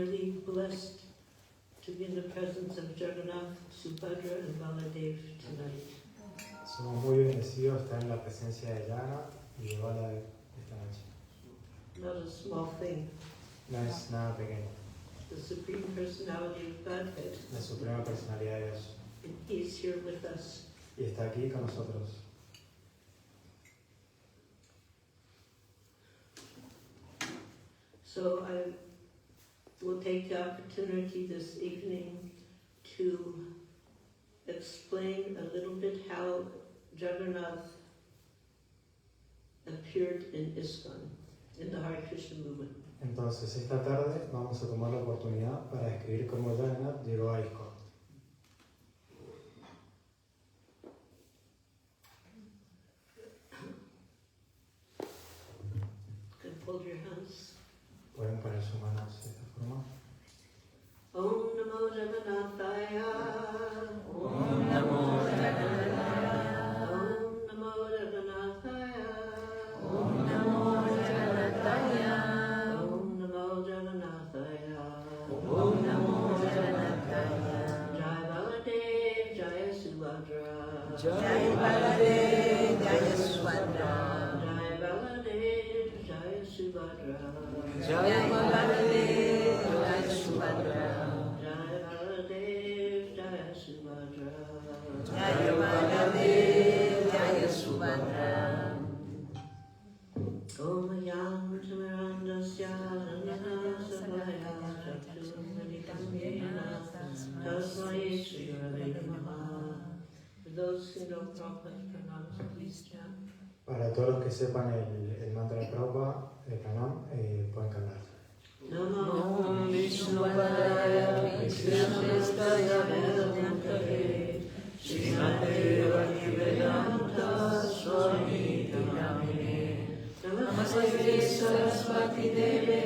really blessed to be in the presence of Jagannath, Subhadra and Baladev tonight. Somos muy bendecidos de estar en la presencia de Jagannath y de Baladev esta noche. Not a small thing. No es nada pequeño. The Supreme Personality of Godhead. La Suprema Personalidad de Dios. And He is here with us. Y está aquí con nosotros. So I will take the opportunity this evening to explain a little bit how Jagannath appeared in ISKCON, in the Hare Krishna movement. Entonces, esta tarde vamos a tomar la oportunidad para describir cómo Jagannath llegó a ISKCON. Hold your hands. Pueden poner sus manos de esta forma. Om Namo Jagannataya. Om Namo Jagannataya. Om Namo Jagannataya. Om Namo Jagannataya. Om Namo Jagannataya. Om Namo Jagannataya. Jai Baladev, Jai Subhadra. Jai Baladev, Jai Subhadra. Jai Baladev, Jai Subhadra. Jai Baladev, Jai Subhadra. Jai Baladev, Jai Subhadra. Jai Baladev, Jai Subhadra. Om Yam Tamarandasya Nandana Sabhaya Chakshurmanitam Yena Tasmai Shri Gurave Namaha. For those who know Prabhupada's pranams, please chant. Para todos los que sepan el mantra de Prabhupada, el pranam, pueden cantar. Namo Vishnupadaya Krishnastaya Vedantare Srimate Bhaktivedanta Swami Namine Namaste Saraswati Deve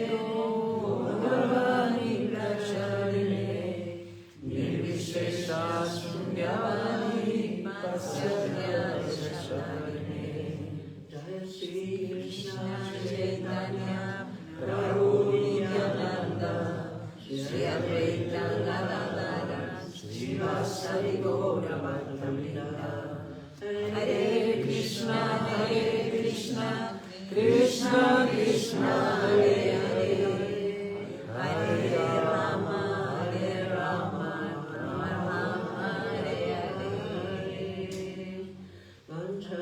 Gurvani Pracharine Nirvishesha Sunyavani Pasyatya Shasharine Jai Shri Krishna Chaitanya Prabhu Nityananda Shri Advaita Gadadhara Srivasadi Gaura Bhattamrita Hare Krishna Krishna Krishna Hare Hare Hare Rama Rama Hare Hare Vancha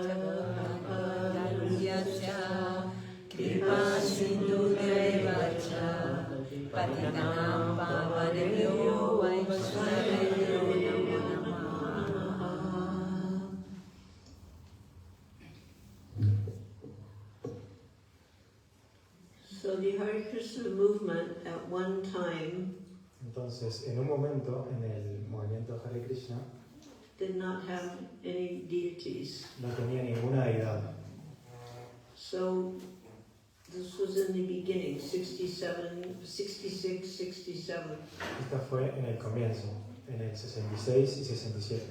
Kripa Sindhu Devacha Patitanam Pavanebhyo Vaishnavebhyo Namo Namaha. So the Hare Krishna movement at one time Entonces, en un momento, en el movimiento Hare Krishna, did not have any deities. no tenía ninguna deidad. So this was in the beginning, 66, 67. Esta fue en el comienzo, en el 66 y 67.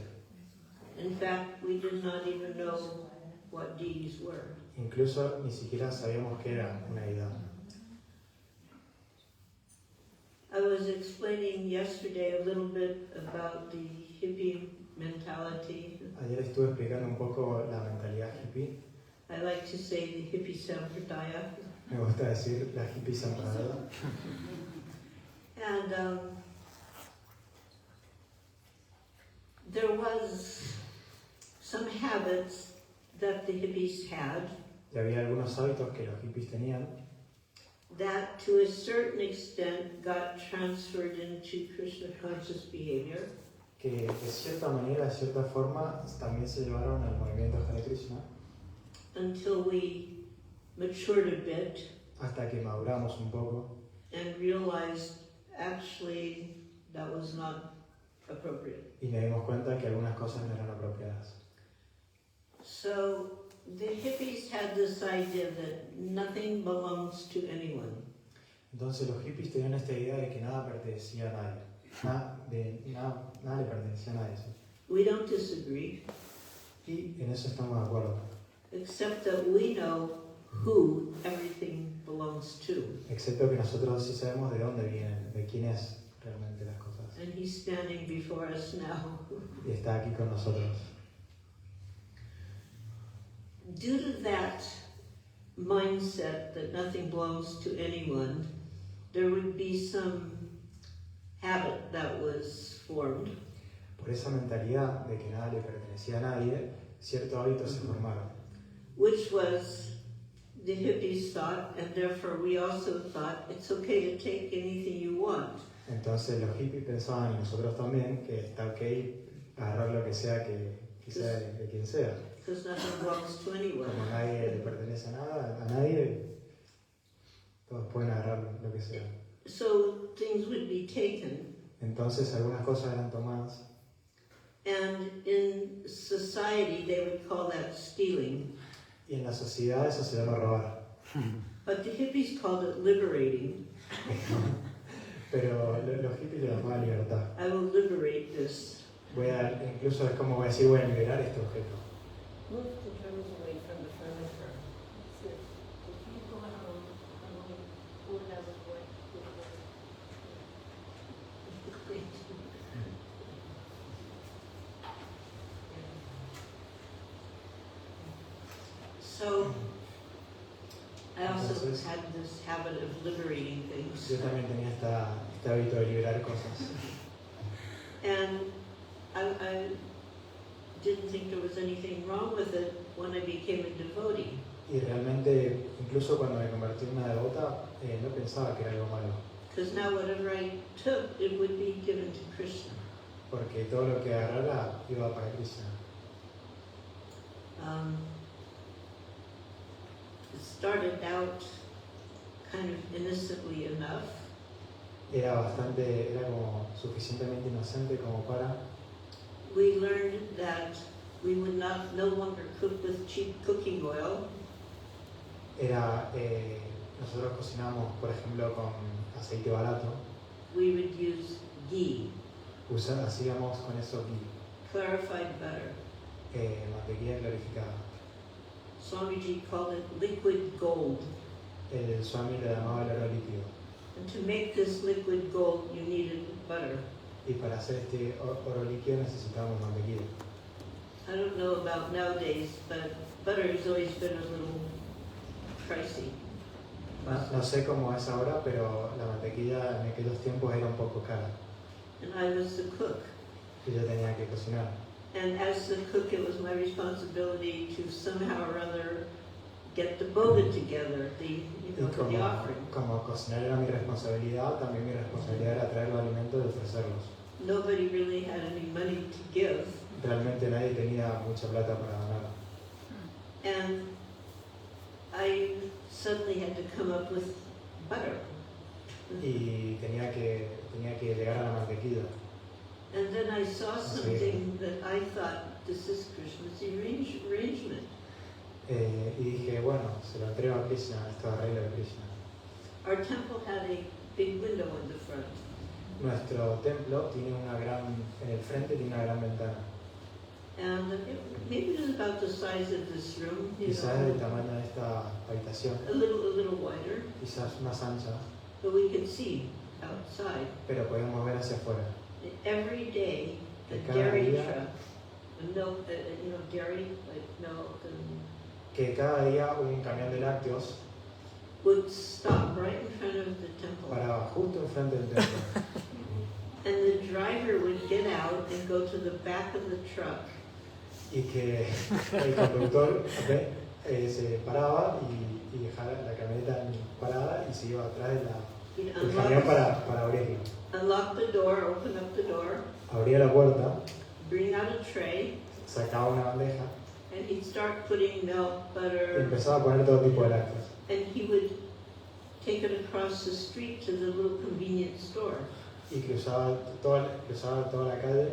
In fact, we did not even know what deities were. Incluso ni siquiera sabíamos que era una deidad. I was explaining yesterday a little bit about the hippie mentality. Ayer estuve explicando un poco la mentalidad hippie. I like to say the hippie sampradaya. Me gusta decir la hippie sampradaya. And there was some habits that the hippies had Y había algunos hábitos que los hippies tenían that to a certain extent got transferred into Krishna conscious behavior. que de cierta manera, de cierta forma, también se llevaron al movimiento Hare Krishna Until we matured a bit hasta que maduramos un poco and realized actually that was not appropriate. y nos dimos cuenta que algunas cosas no eran apropiadas. So the hippies had this idea that nothing belongs to anyone. Entonces los hippies tenían esta idea de que nada pertenecía a nadie. Nada le pertenecía a nadie. ¿Sí? We don't disagree, Y en eso estamos de acuerdo. except that we know who everything belongs to. Excepto que nosotros sí sabemos de dónde vienen de quién es realmente las cosas. And he's standing before us now. Y está aquí con nosotros. Due to that mindset that nothing belongs to anyone, there would be some habit that was formed. Por esa mentalidad de que nada le pertenecía a nadie, ciertos hábitos se formaron. Which was the hippies thought, and therefore we also thought it's okay to take anything you want. Entonces los hippies pensaban, y nosotros también, que está ok agarrar lo que sea que sea de quien sea. Because nothing belongs to anyone. Como a nadie le pertenece a nada, a nadie, todos pueden agarrar lo que sea. So things would be taken, Entonces algunas cosas eran tomadas, and in society they would call that stealing. y en la sociedad eso se llama robar. But the hippies called it liberating. Pero los hippies le llamaban libertad. I will liberate this. Incluso es como decir, voy a liberar este objeto. Move the drums away from the furniture. Sit. If you go around, who has a voice? So, I also Entonces, had this habit of liberating things. Yo también tenía este hábito de liberar cosas. And I didn't think there was anything wrong with it when I became a devotee. Y realmente, incluso cuando me convertí en una devota, no pensaba que era algo malo. Because now whatever I took, it would be given to Krishna. Porque todo lo que agarrara iba para Krishna. It started out kind of innocently enough. Era como suficientemente inocente como para... We learned that we would no longer cook with cheap cooking oil. Nosotros cocinamos, por ejemplo, con aceite barato. We would use ghee, Hacíamos con eso clarified butter. mantequilla clarificada. Swamiji called it liquid gold. El Swami le llamaba el oro líquido. And to make this liquid gold, you needed butter. Y para hacer este oro líquido necesitábamos mantequilla. I don't know about nowadays, but butter has always been a little pricey. No sé cómo es ahora, pero la mantequilla en aquellos tiempos era un poco cara. And I was the cook. Y yo tenía que cocinar. And as the cook, it was my responsibility to somehow or other get the boga together, for the offering. Como cocinar era mi responsabilidad, también mi responsabilidad era traer los alimentos y ofrecerlos. Nobody really had any money to give. Realmente nadie tenía mucha plata para donar. And I suddenly had to come up with butter. Y tenía que llegar a la mantequilla. And then I saw something that I thought, this is Krishna's arrangement. Y dije, bueno, se lo entrego a Krishna, esto es arreglo de Krishna. Our temple had a big window in the front. Nuestro templo tiene en el frente tiene una gran ventana. And maybe it was about the size of this room, Quizás del tamaño de esta habitación, a little wider, quizás más ancha, but we could see outside. pero podemos ver hacia afuera. Every day, a Cada dairy día- truck, a milk, dairy, like milk, and Que cada día un camión de lácteos would stop right in front of the temple. paraba justo enfrente del templo. And the driver would get out and go to the back of the truck. Y que el conductor se paraba y dejaba la camioneta parada y se iba atrás He'd del camión para abrirlo. unlock the door, open up the door, Abría la puerta, bring out a tray, sacaba una bandeja and he'd start putting milk, y butter, empezaba a poner todo tipo de lácteos. and he would take it across the street to the little convenience store. Y cruzaba toda la calle,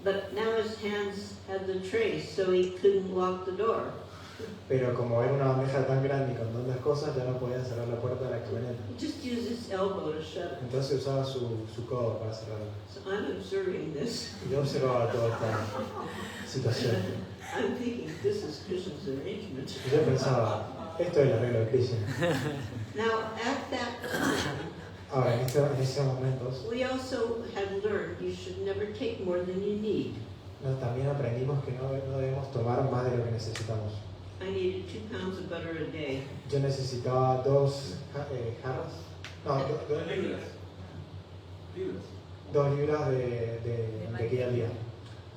But now his hands had the tray, so he couldn't lock the door. pero como era una bandeja tan grande y con tantas cosas, ya no podía cerrar la puerta de la camioneta. He just used his elbow to shut it. Entonces usaba su codo para cerrarla. So I'm observing this. Y yo observaba toda esta situación. I'm thinking, this is Krishna's arrangement. Y yo pensaba, esto es el arreglo de Krishna. Now, at that time, Ahora, en esos momentos, we also had learned you should never take more than you need. también aprendimos que no debemos tomar más de lo que necesitamos. I needed 2 pounds of butter a day. Yo necesitaba 2 jarras, no, 2 libras de mantequilla al día.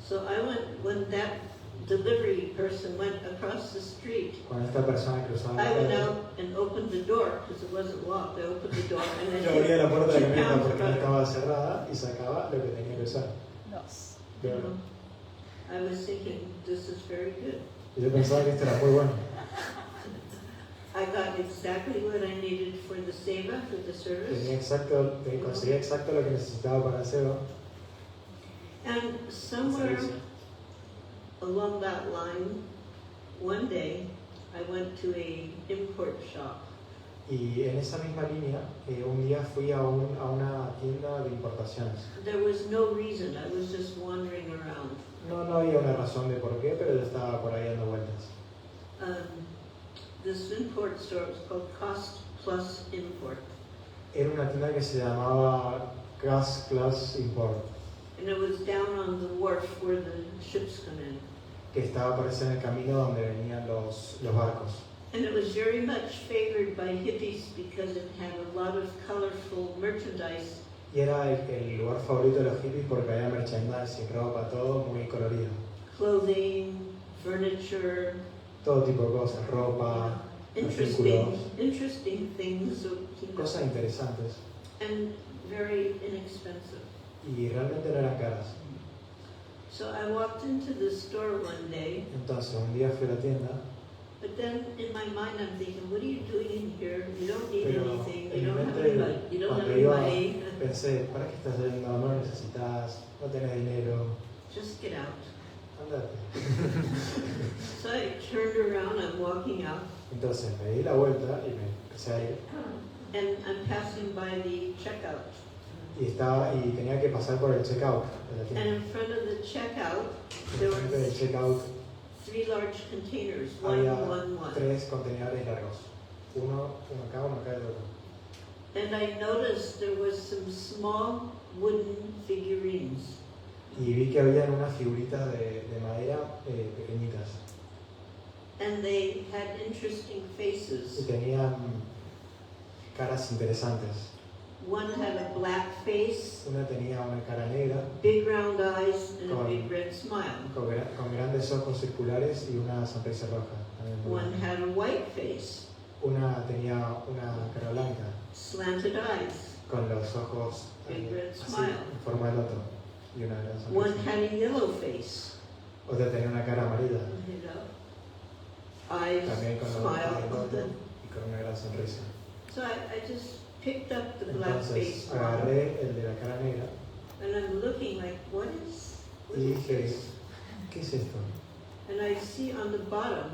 So I went, when that delivery person went across the street, Cuando esta persona cruzaba la I went calle, out and opened the door because it wasn't locked. I opened the door and I yo abría la puerta de la 2 camioneta pounds of porque no butter. estaba cerrada y sacaba lo que tenía que usar. Dos. You know, I was thinking, this is very good. Y yo pensaba que esto era muy bueno. I got exactly what I needed for the seva, for the service. Conseguí exacto lo que necesitaba para el cebo. And somewhere along that line, one day, I went to a import shop. Y en esa misma línea, un día fui a una tienda de importaciones. There was no reason, I was just wandering around. No había una razón de por qué, pero yo estaba por ahí dando vueltas. This import store was called Cost Plus Import. Era una tienda que se llamaba Cost Plus Import, And it was down on the wharf where the ships come in. que estaba por eso en el camino donde venían los barcos. And it was very much favored by hippies because it had a lot of colorful merchandise. Y era el lugar favorito de los hippies porque había merchandising, ropa, todo muy colorido. Clothing, furniture, Todo tipo de cosas, ropa, artículos, interesting things, you know, cosas interesantes. and very inexpensive. Y realmente no eran caras. So I walked into the store one day, Entonces un día fui a la tienda, but then in my mind I'm thinking, what are you doing in here? You don't need pero anything. en You mi don't have mente any money. You don't have cuando any iba money. pensé, ¿para qué estás yendo? No lo necesitas, no tenés dinero, Just get out. andate. So I turned around. I'm walking out, Entonces me di la vuelta y me empecé a ir. and I'm passing by the checkout. Y tenía que pasar por el checkout de la And tienda. in front of the checkout, there Enfrente del were checkout 3 large containers, one, había one, one. 3 contenedores largos. Uno acá y el otro. And I noticed there was some small wooden figurines. Y vi que había unas figuritas de madera pequeñitas. And they had interesting Y faces. tenían caras interesantes. One had a black face, Una tenía una cara negra big round eyes, and a Con- big red smile. con grandes ojos circulares y una sonrisa roja. También muy One grande. had a white face, Una tenía una cara blanca slanted eyes, con los ojos Big red así, smile. en forma de loto y una gran one sonrisa. had a yellow face, Otra tenía una cara amarilla, you know, eyes, también con los ojos de loto smile. y con una gran sonrisa. So I just picked up the black Entonces face one, agarré el de la cara negra and I'm looking like, what y is dije, this? ¿qué es esto? And I see on the bottom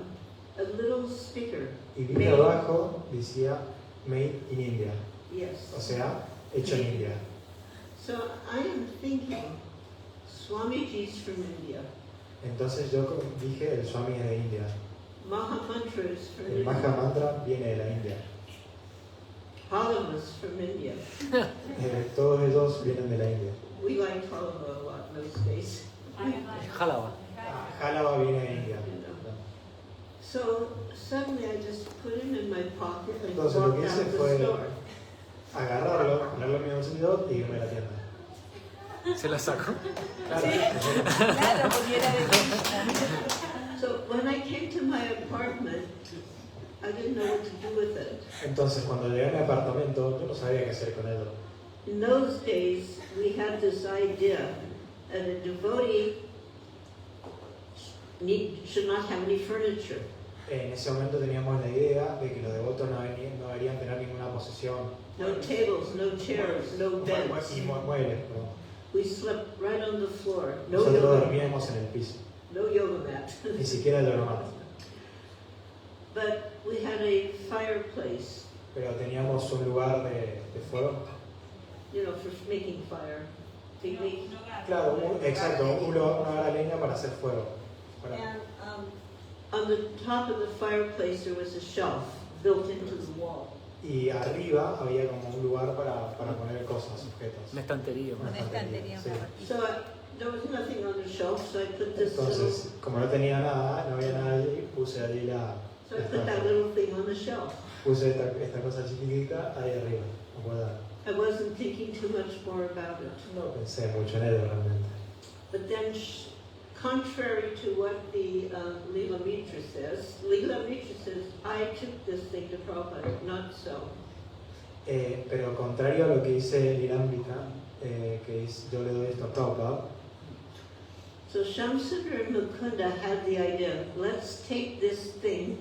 a little sticker. Y vi que abajo decía Made in India, Yes. o sea, hecho en India. So I am thinking, Swamiji's from India. Entonces yo dije, el Swami es de India, Mahamantra is from el India. Maha Mantra viene de la India. Halava's from India. Todos ellos vienen de la India. We like halava a lot those days. Jalaba. Jalaba viene de India. So suddenly I just put him in my pocket and Entonces lo walked que out hice of the fue store. agarrarlo, ponerlo en mi bolsillo y irme a la tienda. Se la sacó. Claro, porque era de Krishna. So when I came to my apartment, I didn't know what to do with it. Entonces cuando llegué a mi apartamento, yo no sabía qué hacer con él. In those days, we had this idea that a devotee should not have any furniture. En ese momento teníamos la idea de que los devotos no deberían tener ninguna posesión. No tables, no chairs, no beds. Y muebles, perdón. We slept right on the floor. No Nosotros yoga, dormíamos en el piso, no yoga mat. ni siquiera el dormitorio. But we had a fireplace, Pero teníamos un lugar de fuego. you know, for making fire. Picnic. Claro, exacto, un hogar a leña para hacer fuego. Para- And on the top of the fireplace there was a shelf built into the wall. Y arriba había como un lugar para poner cosas, objetos. Una estantería. Una estantería, Sí. una ratita. So there was nothing on the shelf, so I put this little, Entonces, como no tenía nada, no había nada allí, puse allí so I put that little thing on the shelf. puse esta cosa chiquitita ahí arriba. No puedo dar. I wasn't thinking too much more about it. No pensé mucho en ello realmente. But then, contrary to what the Lila Mitra says, I took this thing to Prabhupada, not so. Pero contrario a lo que dice Lilambita, que es yo le doy esto a Prabhupada, So Shamsundar and Mukunda had the idea, let's take this thing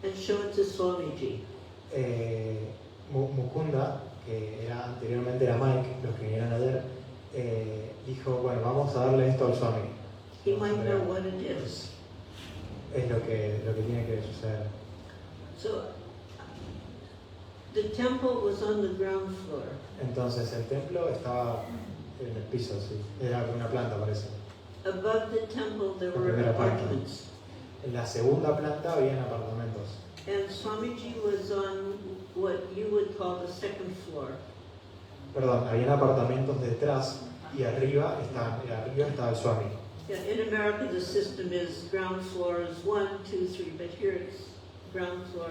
and show it to Swamiji. Mukunda, que era anteriormente era Mike, los que vinieron ayer, dijo, bueno, vamos a darle esto al Swami. He might know what it is. Es lo que tiene que suceder. So the temple was on the ground floor. Entonces el templo estaba en el piso, sí. Era una planta, parece. Above the temple there La were primera planta. apartments. En la segunda planta habían apartamentos. And Swamiji was on what you would call the second floor. Perdón, habían apartamentos detrás y arriba estaba el Swami. Yeah, in America the system is ground floor is 1, 2, 3, but here it's ground floor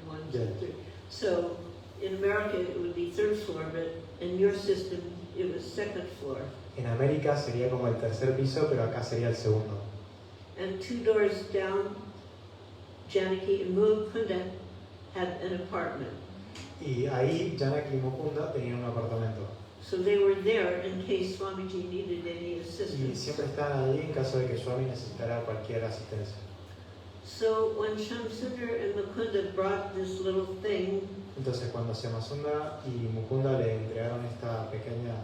1, 2, Yeah. 3. So in America it would be third floor, but in your system it was second floor. En América sería como el tercer piso, pero acá sería el segundo. And 2 doors down, Janaki and Mukunda had an apartment. Y ahí Janaki y Mukunda tenían un apartamento. So they were there in case Swamiji needed any Y assistance. siempre estaban allí en caso de que Swami necesitara cualquier asistencia. So when Shamsundar and Mukunda brought this little thing, Entonces cuando Syamasundara y Mukunda le entregaron esta pequeña...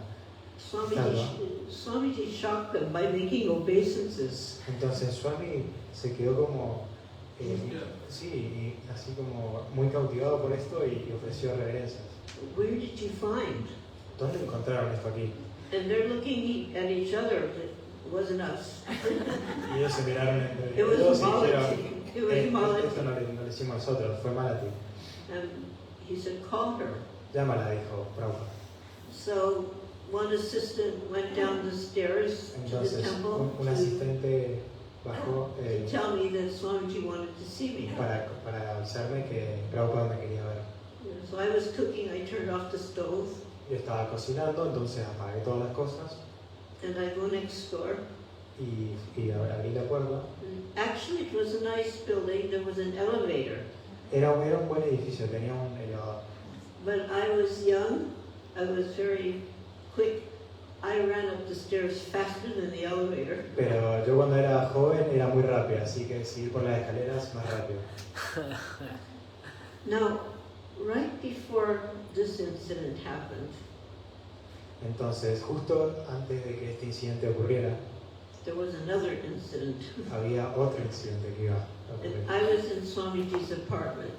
Swamiji shocked them by making obeisances. Entonces Swami se quedó como... sí, y así como muy cautivado por esto y ofreció reverencias. Where did you find? ¿Dónde encontraron esto aquí? And they're looking at each other. It wasn't us. Y ellos se miraron entre It was ellos y dijeron, Malati. It was esto Malati. no lo hicimos nosotros, fue Malati. And he said, call her. Llámala, dijo Prabhupada. So one assistant went down the stairs to the Entonces temple un asistente bajó to tell me that Swamiji wanted to see me. para avisarme que Prabhupada me quería ver. So I was cooking. I turned off the stove. Yo estaba cocinando, entonces apagué todas las cosas And I go next door. y abrí la puerta. And actually, it was a nice building. There was an elevator. Era un buen edificio, tenía un elevador. But I was young. I was very quick. I ran up the stairs faster than the elevator. Pero yo cuando era joven era muy rápido, así que seguir por las escaleras más rápido. Now, right before this incident happened, Entonces, justo antes de que este incidente ocurriera, there was another incident. había otro incidente que iba a ocurrir. And I was in Swamiji's apartment.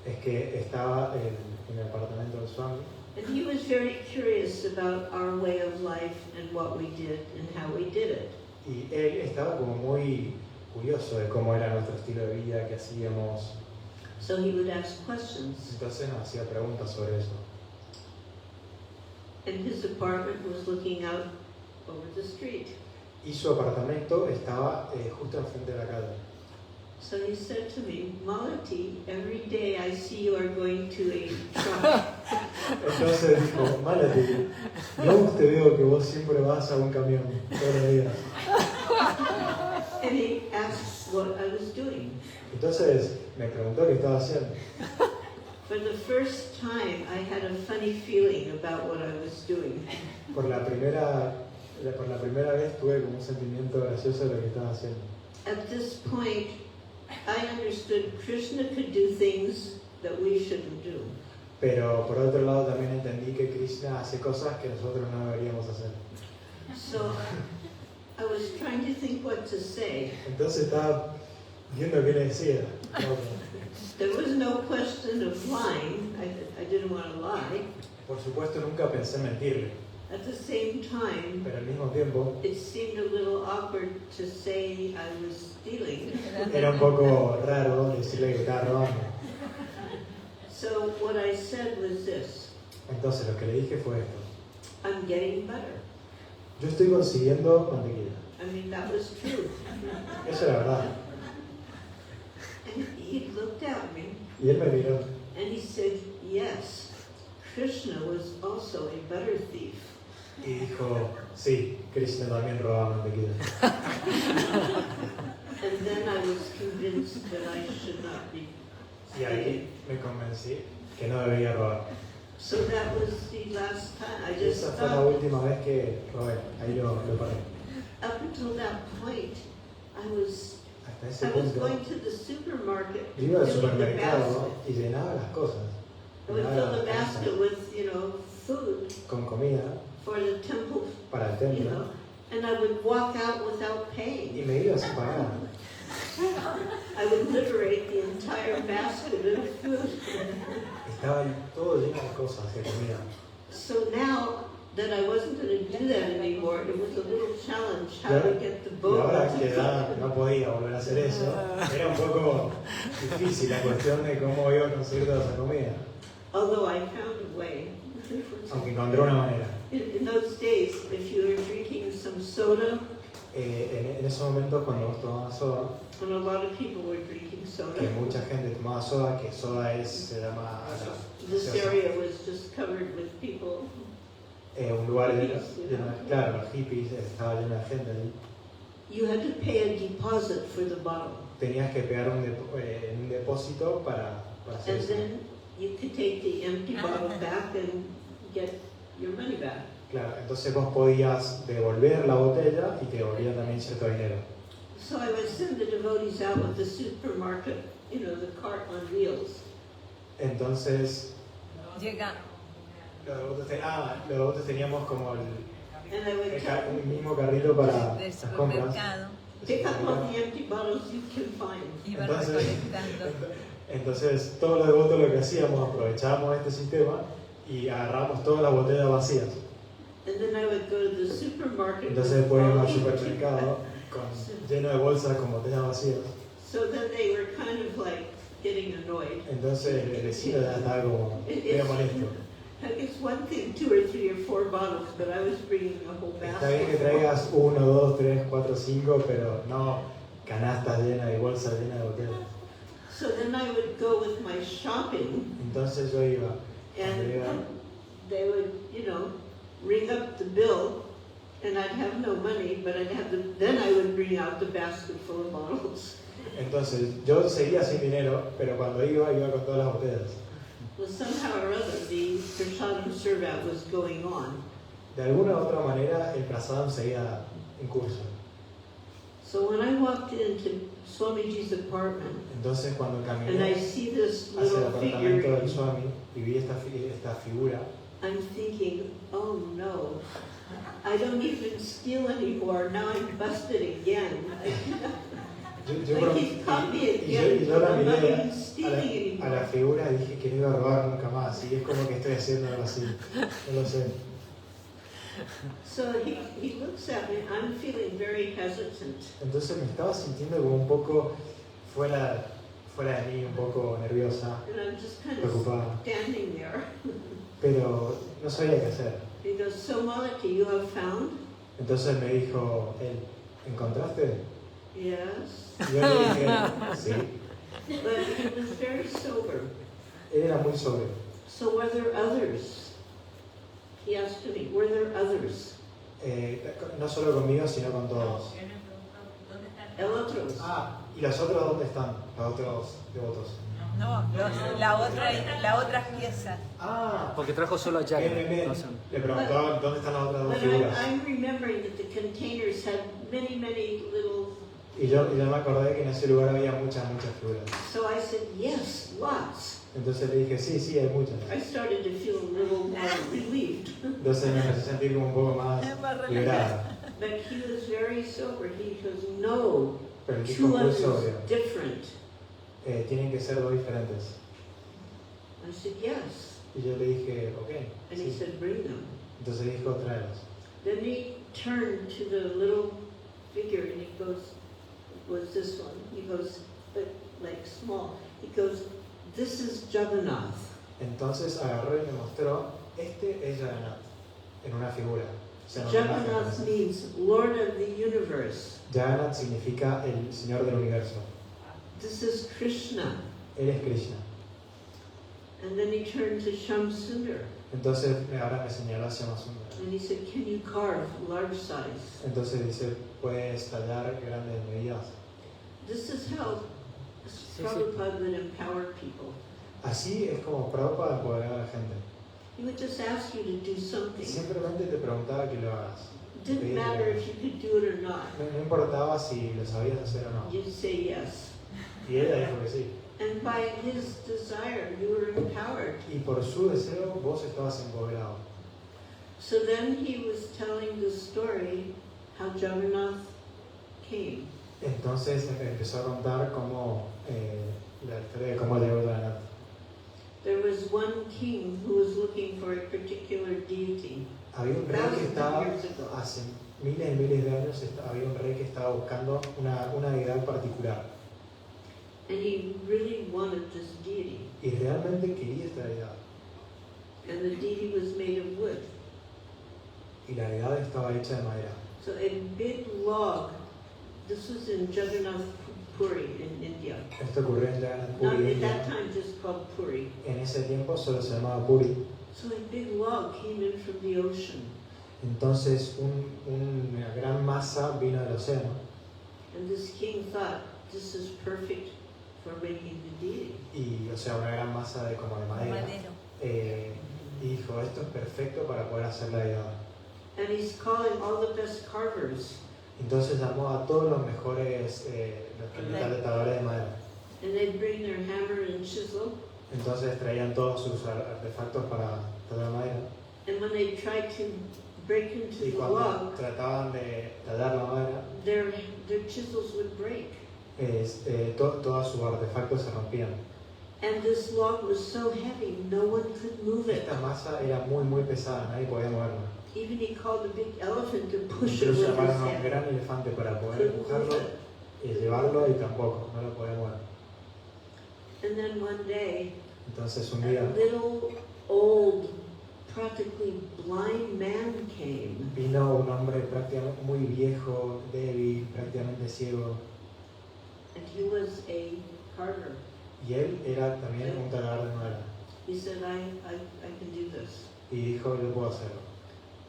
Es que estaba en el apartamento del Swami And he was very curious about our way of life and what we did and how we did it. y él estaba como muy curioso de cómo era nuestro estilo de vida, qué hacíamos. So he would ask questions. Entonces nos hacía preguntas sobre eso. And his apartment was looking out over the street. Y su apartamento estaba justo enfrente de la calle. So he said to me, Malati, every day I see you are going to a shop. Entonces dijo, Malati, yo te veo que vos siempre vas a un camión todos los días. And he asked what I was doing. Entonces me preguntó qué estaba haciendo. For the first time, I had a funny feeling about what I was doing. Por la primera vez tuve como un sentimiento gracioso de lo que estaba haciendo. At this point, I understood Krishna could do things that we shouldn't do. Pero por otro lado también entendí que Krishna hace cosas que nosotros no deberíamos hacer. So I was trying to think what to say. Entonces estaba viendo qué le decía. There was no question of lying. I didn't want to lie. Por supuesto nunca pensé mentirle, At the same time, pero al mismo tiempo it seemed a little awkward to say I was stealing. era un poco raro decirle que estaba robando. So what I said was this: Entonces lo que le dije fue esto. I'm getting better. Yo estoy consiguiendo mantequilla. I mean, that was true. Eso es la verdad. And he looked at me Y él me miró and he said, yes, Krishna was also a better thief. y dijo, sí, Krishna también robaba mantequilla. And then I was convinced that I should not be. Y ahí me convencí que no debía robar. So that was the last time. I Y just esa fue la thought, última vez que robé. Ahí lo paré. up until that point, I was Hasta ese going punto, to the supermarket, yo iba al filling the supermercado basket. y llenaba las cosas. I would Llenaba fill the las cosas basket with, food con comida for the temple, para el templo. and I would walk out without Y paying. me iba sin pagar. I would liberate the entire basket of food. Estaba todo lleno de cosas, de comida. So now that I wasn't going to do that anymore, it was a little challenge how to get the Y boat ahora to que ya cover. no podía volver a hacer eso, era un poco difícil la cuestión de cómo iba a conseguir toda esa comida. Although I found a way. Aunque encontré una manera. In those days, if you were drinking some soda, En esos momentos cuando vos tomabas soda, and a lot of people were drinking soda, que mucha gente tomaba soda, que soda se llama this gaseosa. area was just covered with people. Un lugar lleno, claro, los hippies, estaba lleno de gente ahí. You had to pay a deposit for the bottle, Tenías que pegar un depósito para hacer and eso. then you could take the empty bottle back and get your money back. Claro, entonces vos podías devolver la botella y te devolvían también cierto dinero. So I would send the devotees out with the supermarket, the cart on wheels. Entonces, Llega. los devotos teníamos como And I would tell un mismo carrito para Del las compras. supermercado. pick up all the empty bottles you can find. Iba Entonces, recolectando. entonces, todos los devotos lo que hacíamos, aprovechábamos este sistema y agarramos todas las botellas vacías. And then I would go to the supermarket. Entonces with después íbamos all al the- supermercado lleno de bolsas con botellas vacías. So then they were kind of like getting annoyed. Entonces el vecino ya estaba como medio molesto. Like it's one thing, 2 or 3 or 4 bottles, but I was bringing a whole Está bien que basket. traigas 1, 2, 3, 4, 5, pero no canastas llenas y bolsas llenas de botellas. So then I would go with my shopping, Entonces yo iba, cuando and iba, they would, ring up the bill, and I'd have no money, but then I would bring out the basket full of bottles. entonces yo seguía sin dinero, pero cuando iba con todas las botellas. Well, somehow or other, the prasadam serve-out was going on. De alguna u otra manera el prasadam seguía en curso. So when I walked into Swamiji's apartment, Entonces cuando and I caminé see this hacia el little apartamento figure, del Swami y vi esta figura, I'm thinking, oh no, I don't even steal anymore, now I'm busted again. yo Like he's caught me again, y yo la I'm not miré even stealing a la anymore. figura y dije que no iba a robar nunca más, y es como que estoy haciendo algo así, no lo sé. So he looks at me, I'm feeling very hesitant. Entonces me estaba sintiendo como un poco fuera de mí, un poco nerviosa, And I'm just kind of preocupada, standing there. pero no sabía qué hacer. He goes, so Malaki, you have found? Entonces me dijo él, ¿encontraste? Yes. Y yo le dije, sí. But he was very sober. Él era muy sobrio. So were there others? He asked me, were there others? No solo conmigo, sino con todos. El otros. Ah, ¿y los otros dónde están? Los otros devotos. No, la otra pieza. Ah, Porque trajo solo a Jack. bien. No sé. Le preguntaba dónde están las otras dos But figuras. I'm remembering that the containers had many, many little. Y yo me acordé que en ese lugar había muchas figuras. So I said, yes, lots. Entonces le dije, sí, hay muchas. I started to feel a little more relieved. Entonces me empecé a sentir como un poco más liberada. But he was very sober. He goes, no, Pero el tipo two muy others sobrio. different. Tienen que ser dos diferentes. I said, yes. Y yo le dije, ok. And he Sí. said, bring them. Entonces dijo, tráelos. Then he turned to the little figure and he goes, was this one? He goes, but like small. He goes, this is Jagannath. Entonces agarró y me mostró, este es Jagannath, en una figura. O sea, en una imagen. Jagannath means Lord of the universe. Jagannath significa el Señor del Universo. This is Krishna. Él es Krishna. And then he turned to Shamsundar Entonces ahora me señaló hacia Masundara. and he said, can you carve large size? Entonces dice, puedes tallar grandes medidas. This is how Prabhupada would empower people. Así es como Prabhupada empoderaba a la gente. He would just ask you to do something. Simplemente te preguntaba que lo hagas. It didn't matter if you could do it or not. No importaba si lo sabías hacer o no. You'd say yes. Y ella dijo que sí. And by his desire, you were empowered. Y por su deseo vos estabas empoderado. So then he was telling the story how Jagannath came. Entonces empezó a contar cómo la historia de cómo llegó Jagannath. There was one king who was looking for a particular deity. Había un rey que Thousands estaba, of years ago. hace miles y miles de años, había un rey que estaba buscando una deidad particular. And he really wanted this deity. Y realmente quería esta deidad. And the deity was made of wood. Y la deidad estaba hecha de madera. So a big log, this was in Jagannath Puri in India. Esto ocurrió en Jagannath Not Puri, at that India. time just called Puri. En ese tiempo solo se llamaba Puri. So a big log came in from the ocean. Entonces una gran masa vino del océano. And this king thought, this is perfect for making the deity. Y, o sea, una gran masa de madera. Madero. Y dijo, esto es perfecto para poder hacer la deidad. And he's calling all the best carvers. Entonces llamó a todos los mejores taladradores de madera. And they'd bring their hammer and chisel. Entonces traían todos sus artefactos para talar madera. And when they tried to break into Y the cuando log, trataban de talar la madera, their chisels would break. todos sus artefactos se rompían. And this log was so heavy, no one could move it. Esta masa era muy muy pesada, nadie podía moverla. Even he called a big elephant to push it Incluso with his llamaron a un hand. gran elefante para poder Couldn't move empujarlo it. y llevarlo y tampoco, no lo podía mover. And then one day, Entonces un a día little old, practically blind man came. vino un hombre prácticamente muy viejo, débil, prácticamente ciego, And he was a carver. y él era también un taladrador de madera. He said, I can do this. Y dijo, yo puedo hacerlo.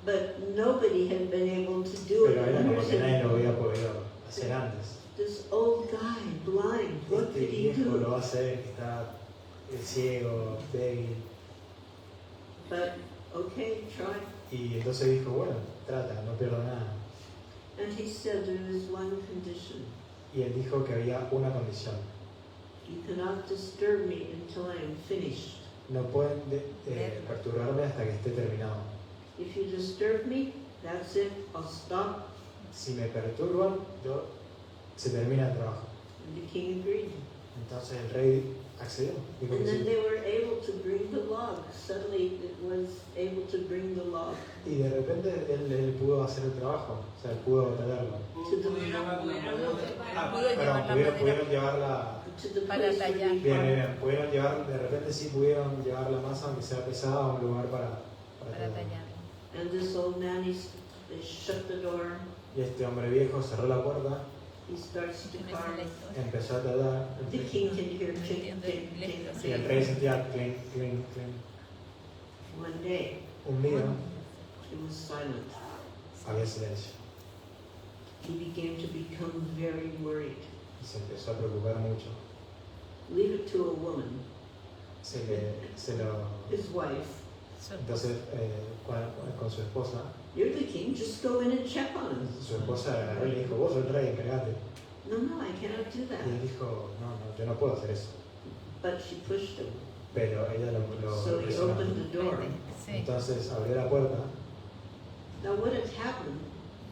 But nobody had been able to do it. Pero era como que nadie This lo había podido hacer antes. old guy, blind, what Este could he viejo lo do? va a hacer, que está ciego, débil. But okay, try. Y entonces dijo, bueno, trata, no pierdo nada. And he said there is one condition. Y él dijo que había una condición. You cannot disturb me until I am finished. No pueden perturbarme hasta que esté terminado. If you disturb me, that's it. I'll stop. Si me perturban, se termina el trabajo. And the king agreed. Entonces el rey accedió. Dijo And que then sí. they were able to bring the log. Suddenly it was able to bring the log Y de repente él pudo hacer el trabajo. O sea, él pudo traerlo. to the Pudo Perdón, llevar la madera pudieron llevarla. place Para where tallar. they Bien, farmed. bien, pudieron llevar, de repente sí pudieron llevar la masa, aunque sea pesada, a un lugar para para tallar. tallar. And this old man, they shut the door. Y este hombre viejo cerró la puerta, He starts to Esa es la carve. historia. empezó a tallar. The king can hear clink, clink, clink, Y el rey clink. sentía clink, clink, clink. One day, Un día it was silent. había silencio He began to become very worried. y se empezó a preocupar mucho. Leave it to a woman, his wife. Entonces, con su esposa, You're the king, just go in and check on him. su esposa agarró y le dijo, vos sos el rey, encargate. No, I cannot do Y that. él dijo, no, yo no puedo hacer eso. But she pushed him. Pero ella lo So he presionó. opened the door. Sí. Entonces abrió la puerta. Now what had happened,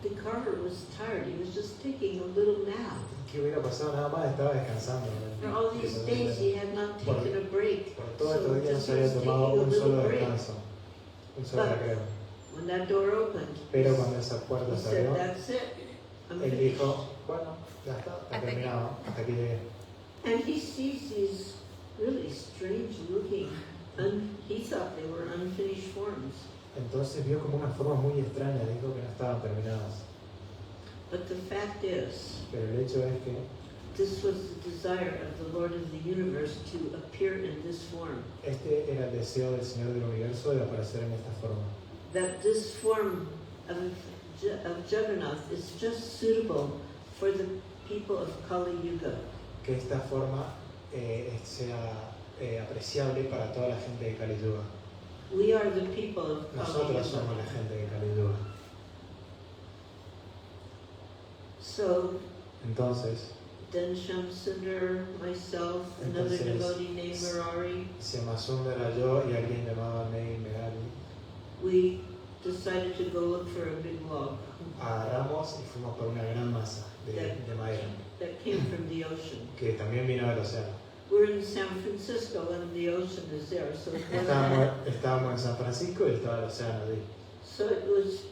the carver was tired. He was just taking a little nap. ¿Qué hubiera pasado? Nada más estaba descansando. For all these days he had not taken a break. Por todos So estos días no just se he había was taking tomado a un solo little break. descanso, un solo But- recreo. When that door opened, Pero cuando esa puerta he se said, abrió, that's it. I'm él finished. dijo, bueno, ya está Hasta terminado, hasta aquí llegué. And he sees these really strange looking he thought they were unfinished forms. Entonces vio como una forma muy extraña, dijo que no estaban terminadas. But the fact is, Pero el hecho es que this was the desire of the Lord of the universe to appear in this form. este era el deseo del Señor del Universo de aparecer en esta forma. That this form of Jagannath is just suitable for the people of Kali Yuga. Que esta forma sea apreciable para toda la gente de Kali Yuga. We are the people of Kali Nosotros somos Yuga. la gente de Kali Yuga. So Entonces, then Shamsundar, myself, another Entonces, devotee named Murari, Shyamasundara, yo y alguien llamado Nei Megari we decided to go look for a big log agarramos y fuimos por una gran masa de madera that came from the ocean. que también vino del océano. We're in San Francisco and the ocean is there, so it wasn't, Estábamos en San Francisco y estaba el océano ahí. so it was,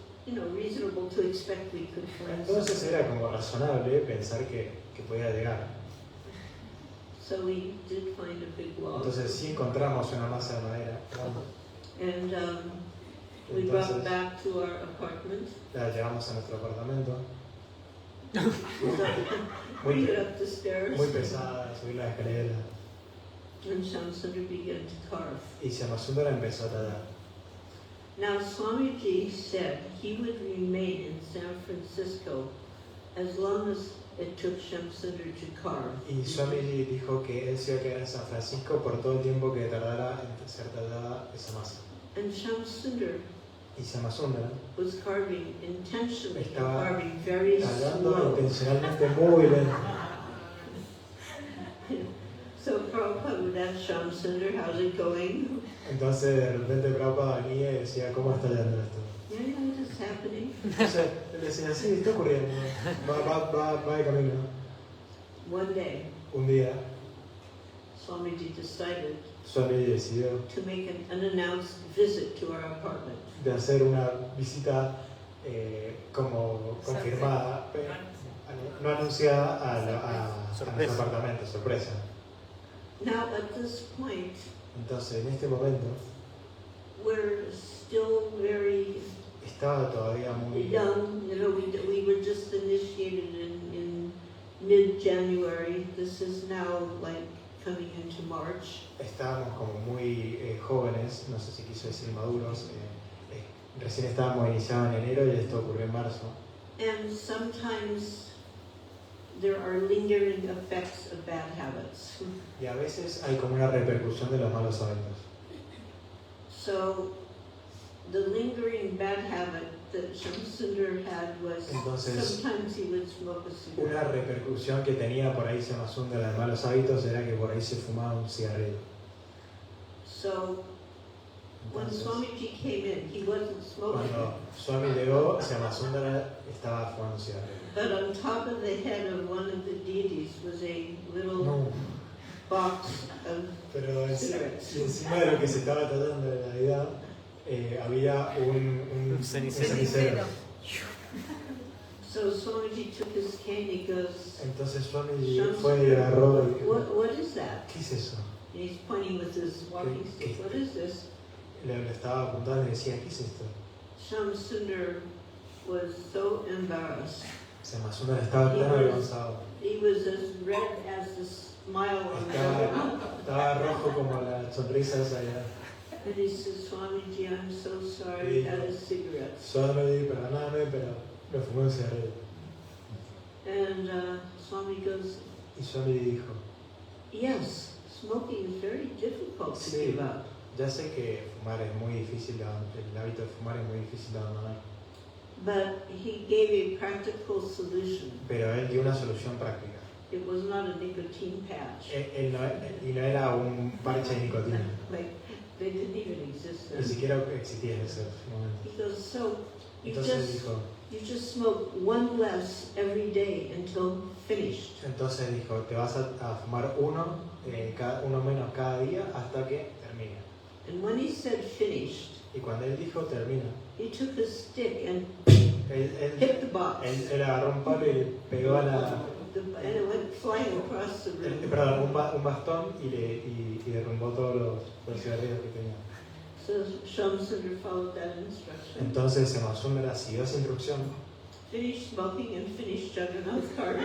reasonable to expect we could find Entonces something. era como razonable pensar que podía llegar. So we did find a big log, Entonces sí encontramos una masa de madera. and we brought Entonces back to our apartment. la llevamos a nuestro apartamento. Bring it up the stairs, Muy pesada, subir la escalera. and Shamsundar began to carve. Y Shyamasundara empezó a tallar. Now Swamiji said he would remain in San Francisco as long as it took Shamsundar to carve. Y Swamiji dijo que él se iba a quedar en San Francisco por todo el tiempo que tardara en ser tallada esa masa. And Shamsundar Y Shyamasundara was carving intentionally, Estaba carving very tallando slow. intencionalmente muy lento. So Prabhupada would ask Shamsundar, how's it going? Entonces de repente Prabhupada venía y decía, ¿cómo está yendo esto? Yeah, it's happening. Entonces él decía, sí, está ocurriendo, va de camino. One day, Un día Swamiji decided Swamiji decidió to make an unannounced visit to our apartment. de hacer una visita como confirmada, no anunciada a nuestro apartamento, sorpresa. Now at this point, Entonces en este momento we're still very estaba todavía muy young. We were just initiated in mid-January. This is now like coming into March. estábamos como muy jóvenes, no sé si quiso decir maduros, recién estábamos iniciados en enero y esto ocurrió en marzo. And sometimes there are lingering effects of bad habits. Y a veces hay como una repercusión de los malos hábitos. So the lingering bad habit that Shamsundar had was Entonces, sometimes he would smoke a una cigarette. repercusión que tenía por ahí Shyamasundara de malos hábitos era que por ahí se fumaba un cigarrillo. So when Entonces, Swamiji came in, he wasn't smoking. cuando Swami llegó, Shyamasundara estaba fumando un cigarrillo. But on top of the head of one of the deities was a little No, box of pero cigarettes. encima de lo que se estaba tratando de la Navidad, había un cenicero. So Swamiji took his cane, he goes, Entonces Swami fue y agarró y dijo, what is that? ¿qué es eso? And he's pointing with his walking stick. What is this? Le estaba apuntando y decía, ¿qué es esto? Shamsundar was so embarrassed. Shyamasundara estaba tan avergonzado. He was as red as the smile on the Estaba rojo como la sonrisa esa ya. And he says, Swamiji, I'm so sorry, that is cigarettes. Swami, perdóname, pero me fumé un cigarrillo. And Swami goes, Y Swami dijo, yes, smoking is very difficult to Sí. give up. ya sé que fumar es muy difícil, el hábito de fumar es muy difícil de abandonar, But he gave a practical solution. pero él dio una solución práctica. It was not a nicotine patch. Y no era un parche de nicotina, Like, they didn't even exist ni then. siquiera existía en ese momento. He goes, so Entonces dijo, you just smoke one less every day until finished. te vas a fumar uno menos cada día hasta que termine. And when he said finished, Y cuando él dijo termina, he took a stick and él hit the box. agarró un palo y le pegó a and it went flying across the room. Perdón, un bastón y derrumbó todos los cigarrillos que tenía. So Shamsundar followed that instruction. Entonces Syamasundara siguió esa instrucción Finished smoking and finished Jagannath card.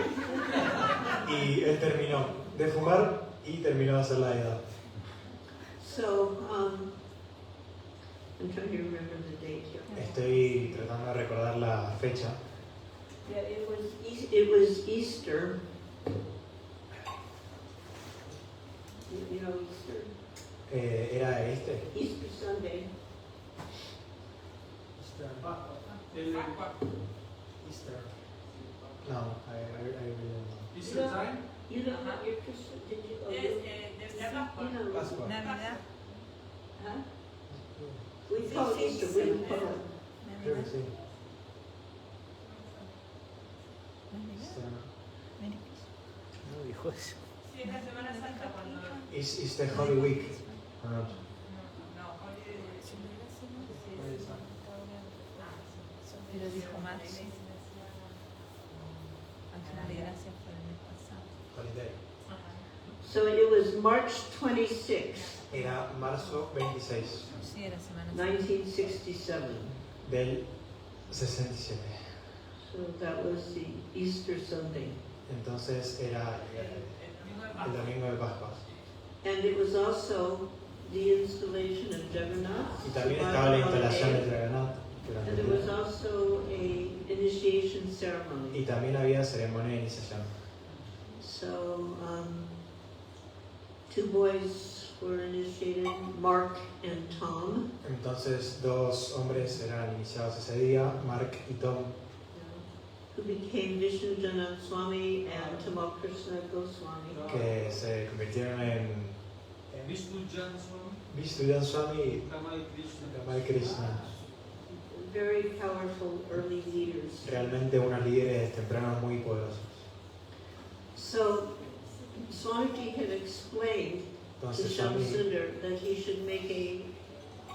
y él terminó de fumar y terminó de hacer la edad. So I'm trying to remember the date here. Estoy tratando de recordar la fecha. Yeah, it was Easter. You know Easter? Era este. Easter Sunday. Easter. No, I really don't know. Easter time? You know how you're Christian? Did you? Oh, you know, Pascua. Navidad. huh? We call it Easter. We don't call it. Creo que sí. Navidad. Easter. No dijo eso. Sí, es la Semana Santa cuando... Is the Holy Week or not? Pero dijo Max. Ángela de Gracias por el mes pasado. Holiday. So it was March 26, Era marzo 26 Sí, era Semana Santa. 1967. del 67. So that was the Easter Sunday. Entonces era el domingo de Pascua. And it was also the installation of Jagannath. Y también estaba la instalación de Jagannath durante And el there was día. also a initiation ceremony. Y también había ceremonia de iniciación. So two boys were initiated, Mark and Tom, Entonces dos hombres eran iniciados ese día, Mark y Tom, who became Vishnu Janan Swami and Tamal Krishna Goswami. que se convirtieron en Vishnu Jan Swami, Vishnu Swami y Tamal Krishna. Tamal Krishna. Very powerful early leaders. Realmente unos líderes tempranos muy poderosos. So Swamiji had explained to Entonces Swami, Shamsundar that he should make a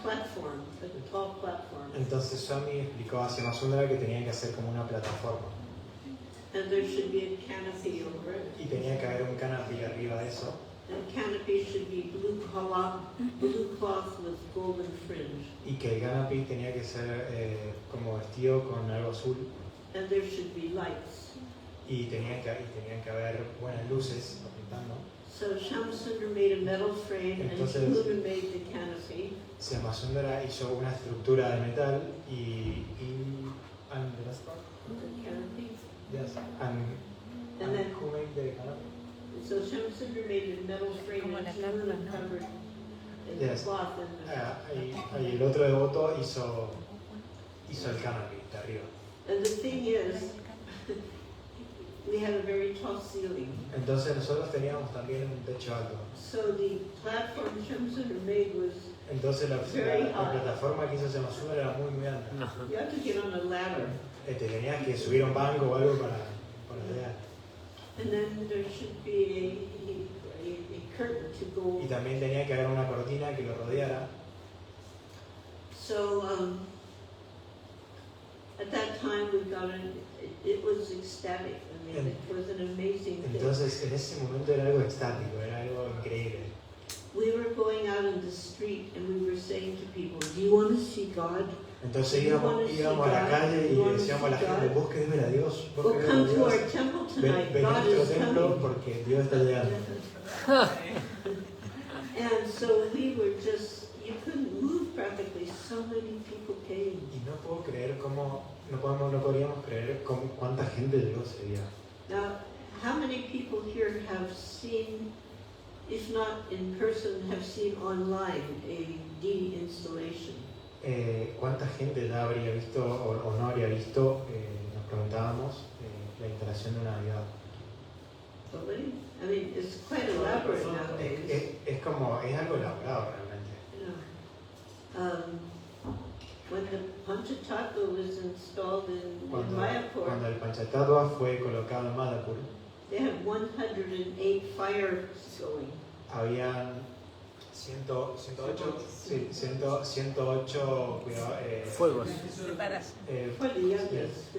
platform, like a tall platform, entonces Swami explicó a Syamasundara que tenían que hacer como una plataforma and there should be a canopy over it. y tenía que haber un canopy arriba de eso. The canopy should be blue cloth with golden fringe, Y que el canopy tenía que ser como vestido con algo azul and there should be lights. y tenían que haber buenas luces apuntando. So Shamsundar made a metal frame, and Entonces- Shamsundar made the canopy. Syamasundara hizo una estructura de metal and the last part? The canopy. Yes. And then- who made the canopy? So Shamsundar made a metal frame, Como and la Shamsundar carpa, ¿no? covered in Yes. cloth. And Y el otro devoto hizo el canopy de arriba. And the thing is, we had a very tall ceiling. Entonces nosotros teníamos también un techo alto. So the platform Shamsundar made was, Entonces la plataforma que hizo Syamasundara era muy alta. No. you had to get on a ladder. Te tenías que subir a un banco o algo para ver. And then there should be a curtain to go. Y también tenía que haber una cortina que lo rodeara. So at that time we got it was ecstatic. I mean, it was an amazing thing. Entonces en ese momento era algo estático, era algo increíble. We were going out in the street and we were saying to people, do you want to see God? Entonces íbamos a la calle y le decíamos a la gente, vos querés ver a Dios, vos Well, querés ver a come to our Dios. temple Ven, tonight. ven a God nuestro is templo coming. porque Dios está llegando. And so we were just, you couldn't move practically. So many people came. Y no puedo creer cómo, no podíamos creer cuánta gente llegó ese día. Now, how many people here have seen, if not in person, have seen online a D installation? ¿Cuánta gente ya habría visto o no habría visto, nos preguntábamos, la instalación de una Navidad? Totally? I mean, it's quite elaborate nowadays. Es algo elaborado realmente. You know, when the Panchatattva was installed in Cuando Mayapur, el Panchatattva fue colocado en Madhapur, they had 108 fires going. habían 108 Fuegos. Separación. For the youngest.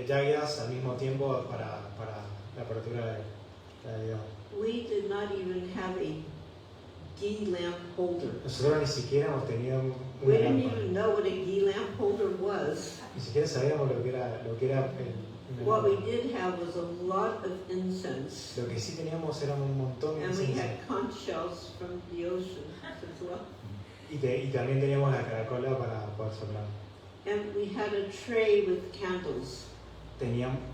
yagyas al mismo tiempo para la apertura de la deidad. We did not even have a ghee lamp holder. Nosotros ni siquiera hemos tenido We una didn't lámpara. even know what a ghee lamp holder was. Ni siquiera sabíamos lo que era una What we lámpara. did have was a lot of incense. Lo que sí teníamos era un montón de And we incienso. had conch shells from the ocean as well. Y también teníamos la caracola para poder soplar. And we had a tray with candles.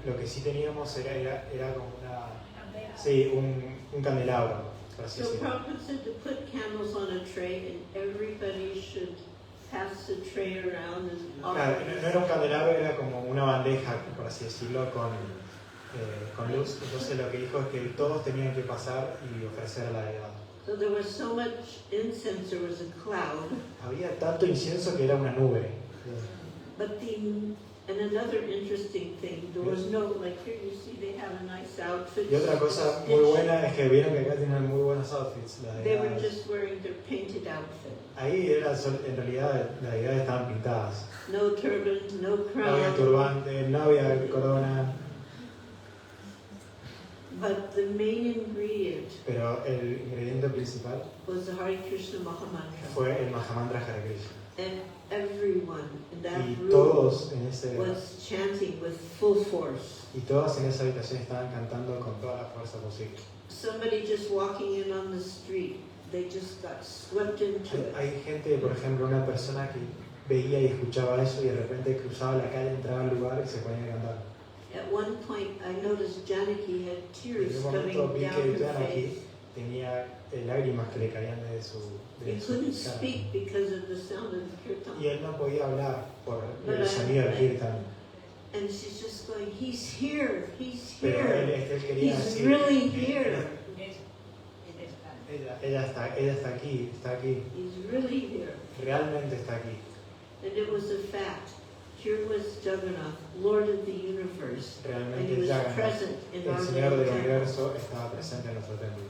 Lo que sí teníamos era como un candelabro, por así So decirlo. Prabhupada said to put candles on a tray and everybody should pass the tray around and Claro, offer. no era un candelabro, era como una bandeja, por así decirlo, con luz. Entonces lo que dijo es que todos tenían que pasar y ofrecer a la deidad. So there was so much incense, there was a cloud. Había tanto incienso que era una nube. And another interesting thing, there was no, like here you see they have a nice outfit. Y otra cosa muy buena es que vieron que acá tienen muy buenos outfits. Las They were deidades. just wearing their painted outfit. Ahí en realidad las deidades estaban pintadas. No turban, no No había crown. turbante, no había corona, But the main ingredient pero el ingrediente principal was the Hare Krishna Mahamantra. fue el Mahamantra Hare Krishna. And everyone in that Y room todos en was chanting with full force. esa habitación estaban cantando con toda la fuerza posible. Somebody just walking in on the street, they just got swept into it. Hay gente, por ejemplo, una persona que veía y escuchaba eso y de repente cruzaba la calle, entraba al lugar y se ponía a cantar. At one point, I noticed Janaki had En tears un coming momento vi down que her Janaki face. tenía lágrimas que le caían de He su couldn't cara. speak because of the sound of the Y kirtan. él no podía hablar por But el sonido del kirtan. And she's just going, he's here, he's Pero él here. quería He's decir, really here. ella está aquí, He's really here. realmente está aquí. And it was a fact. Here was Jagannath, Lord of the universe, and Realmente he was Jagannath, present in our el Señor del little temple. universo, estaba presente en nuestro templo.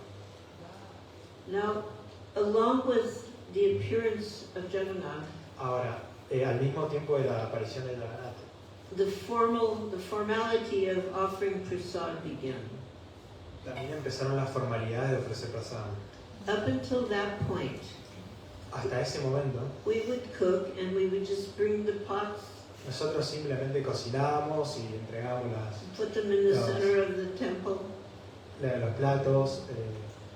Now, along with the appearance of Jagannath, Ahora, al mismo tiempo de la aparición de Jagannath, the formality of offering prasad began. también empezaron las formalidades de ofrecer prasad. Up until that point, Hasta ese momento, we would cook and we would just bring the pots, nosotros simplemente cocinábamos y entregábamos put them in the Yes. center of the temple, los platos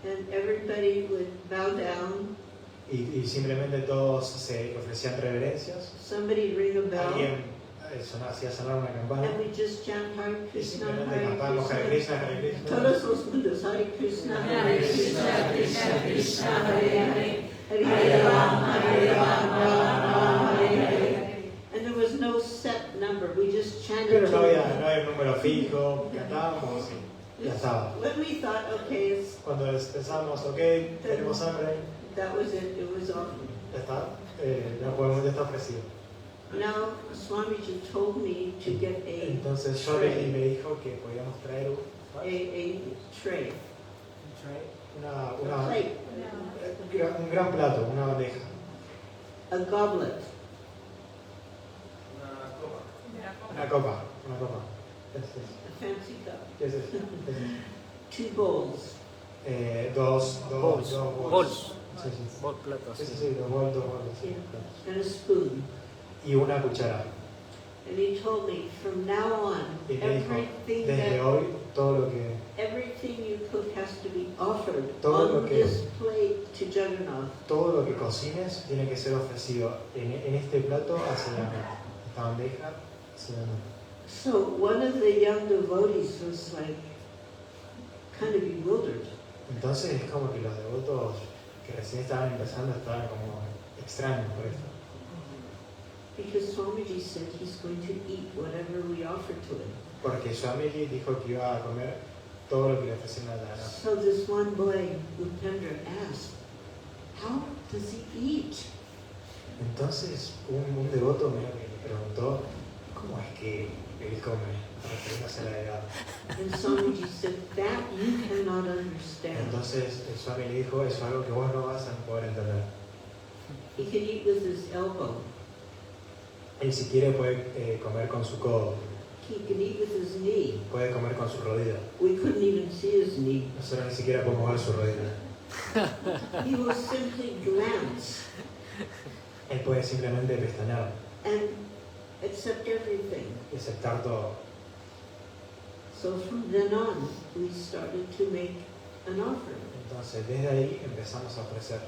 and everybody would bow down. y simplemente todos se ofrecían reverencias. Somebody ring a bell, Alguien hacía sonar una campana and we just chant Hare y Krishna, simplemente Hare cantábamos Hare Krishna. Krishna, Hare Krishna. Todos los mundos, Hare Krishna, Hare Krishna, Krishna Krishna, Hare Hare, Hare Rama, Rama, Hare Hare. And there was no set number, we just chanted Pero no to había un número fijo, cantábamos y ya estaba. When we thought, okay, Cuando pensábamos, ok, tenemos hambre, that was it was all. ya está, ya está ofrecido. Now, Swamiji told me to get Entonces yo tray. me dijo que podíamos traer a tray, una, a plate, un gran plato, una bandeja, a goblet, una copa. a fancy cup, ¿Qué es eso? 2 bowls, Dos Bols. bols. Sí, sí. Bol plato, Sí, sí. sí, sí, dos bols, sí. and a spoon. Y una cuchara. And he told me, from now on, Y me dijo, everything desde hoy, everything you cook has to be offered Todo lo on que- this plate to Jagannath. todo lo que cocines tiene que ser ofrecido en este plato hacia esta bandeja, hacia So one of the young devotees was like, kind of bewildered. Entonces es como que los devotos que recién estaban empezando estaban como extraños por esto. Because Swamiji said he's going to eat whatever we offer to him. Porque Swamiji dijo que iba a comer todo lo que le ofrecieron a Jagannath. So this one boy, Upendra, asked, how does he eat? Entonces un devoto me preguntó, ¿cómo es que él come? Refiriéndose a la deidad. And Swamiji said, that you cannot understand. Entonces el Swami le dijo, eso es algo que vos no vas a poder entender. He can eat with his elbow. Él si quiere puede comer con su codo. he could eat with his knee. puede comer con su rodilla. We couldn't even see his knee. Nosotros ni siquiera podemos ver su rodilla. He will simply glance Él puede simplemente pestañear and accept everything. y aceptar todo. So from then on, we started to make an offering. Entonces, desde ahí empezamos a ofrecer.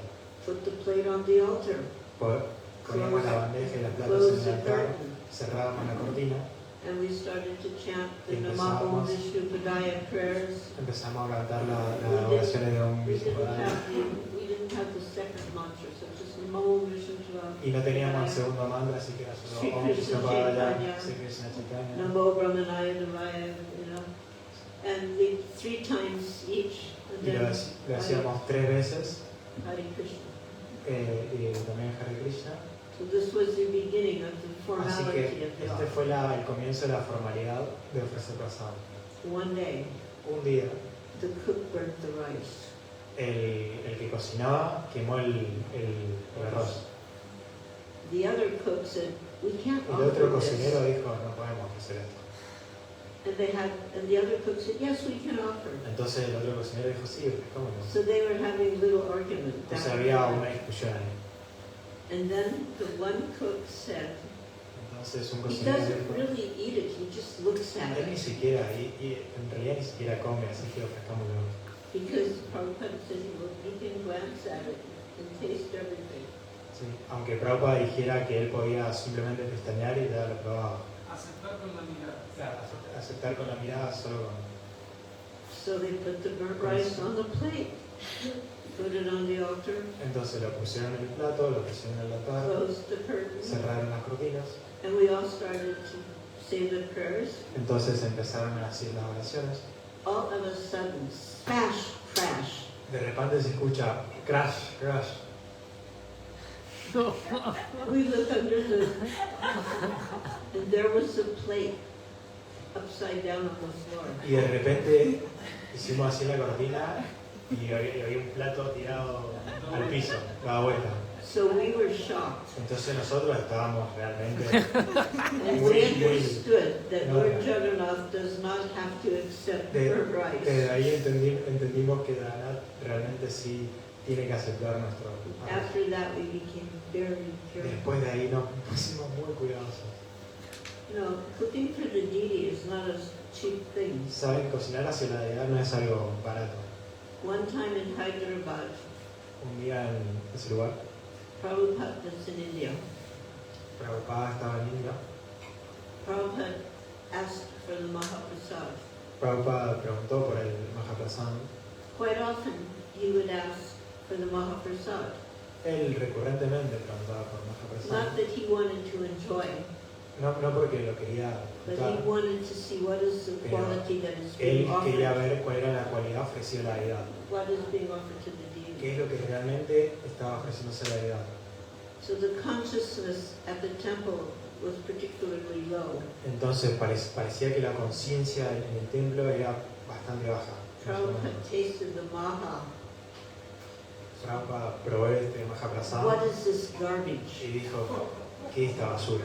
Put the plate on the altar. Poníamos la bandeja y las platos Close en the el altar, curtain. cerrábamos la cortina, And we started to chant the Empezamos. Namaho Vishnu Padaya prayers. empezamos a cantar las oraciones de un We didn't Vishnu have the second mantra, so just Namo Vishnu y no teníamos el segundo mantra, así que era solo Om Vishnu Padaya, Sri Krishna Chaitanya. Namo Brahmanaya Devaya, you know. And we 3 times each. And Y lo then hacíamos 3 veces, Hare Krishna. y también Hare Krishna. So this was the beginning of the Así formality que of the este offering. fue el comienzo de la formalidad de ofrecer prasad. One day, Un día, the cook burnt the rice. el que cocinaba quemó el arroz. The other cook said, "We can't El otro offer cocinero this." dijo, no podemos hacer esto. And the other cook said, "Yes, we can offer." Entonces el otro cocinero dijo, sí, ¿cómo no? So they were having a little argument. Entonces back and había forth. una discusión ahí. And then the one cook said, Entonces un "He cocinero doesn't dijo, really eat it, he just looks at él ni it." siquiera, y en realidad ni siquiera come, así que ofrezcámoslo. Because Prabhupada said, "Well, you can glance at it and taste everything." Sí, aunque Prabhupada dijera que él podía simplemente pestañear y ya lo probaba. Aceptar con la mirada. Claro, aceptar con la mirada solo con... So they put the burnt rice on the plate, put it on the altar, Entonces lo pusieron en el plato, lo pusieron en el altar, closed the curtain, cerraron las cortinas, and we all started to say the prayers. entonces empezaron a decir las oraciones. All of a sudden, smash, crash. De repente se escucha crash, crash. We look under the, and there was a plate upside down on the floor. Y de repente hicimos así la cortina y había un plato tirado al piso, daba vuelta. So we were shocked, Entonces nosotros estábamos realmente... and we understood that No. Lord Jagannath does not have to accept burnt rice. Desde ahí entendimos que Jagannath realmente sí tiene que aceptar nuestro... After that, we became very careful. Después de ahí nos pusimos muy cuidadosos. You know, cooking for the deity is not a cheap thing. Saben, cocinar hacia la deidad no es algo barato. One time in Hyderabad, Un día en ese lugar, Prabhupada was in India. Prabhupada estaba en India. Prabhupada asked for the Mahaprasad. Prabhupada preguntó por el Mahaprasad. Quite often, he would ask for the Mahaprasad. Él recurrentemente preguntaba por Not Mahaprasad. that he wanted to enjoy, No porque lo quería but he disfrutar. wanted to see what is the Pero quality that is Él being quería offered, ver cuál era la cualidad ofrecida a la deidad. what is being offered to the Qué deity. es lo que realmente estaba ofreciéndose a la deidad. So the consciousness at the temple was particularly low. Entonces parecía que la conciencia en el templo era bastante baja. Prabhupada tasted the Maha. Prabhupada probó este Mahaprasad What is this garbage? y dijo, ¿qué es esta basura?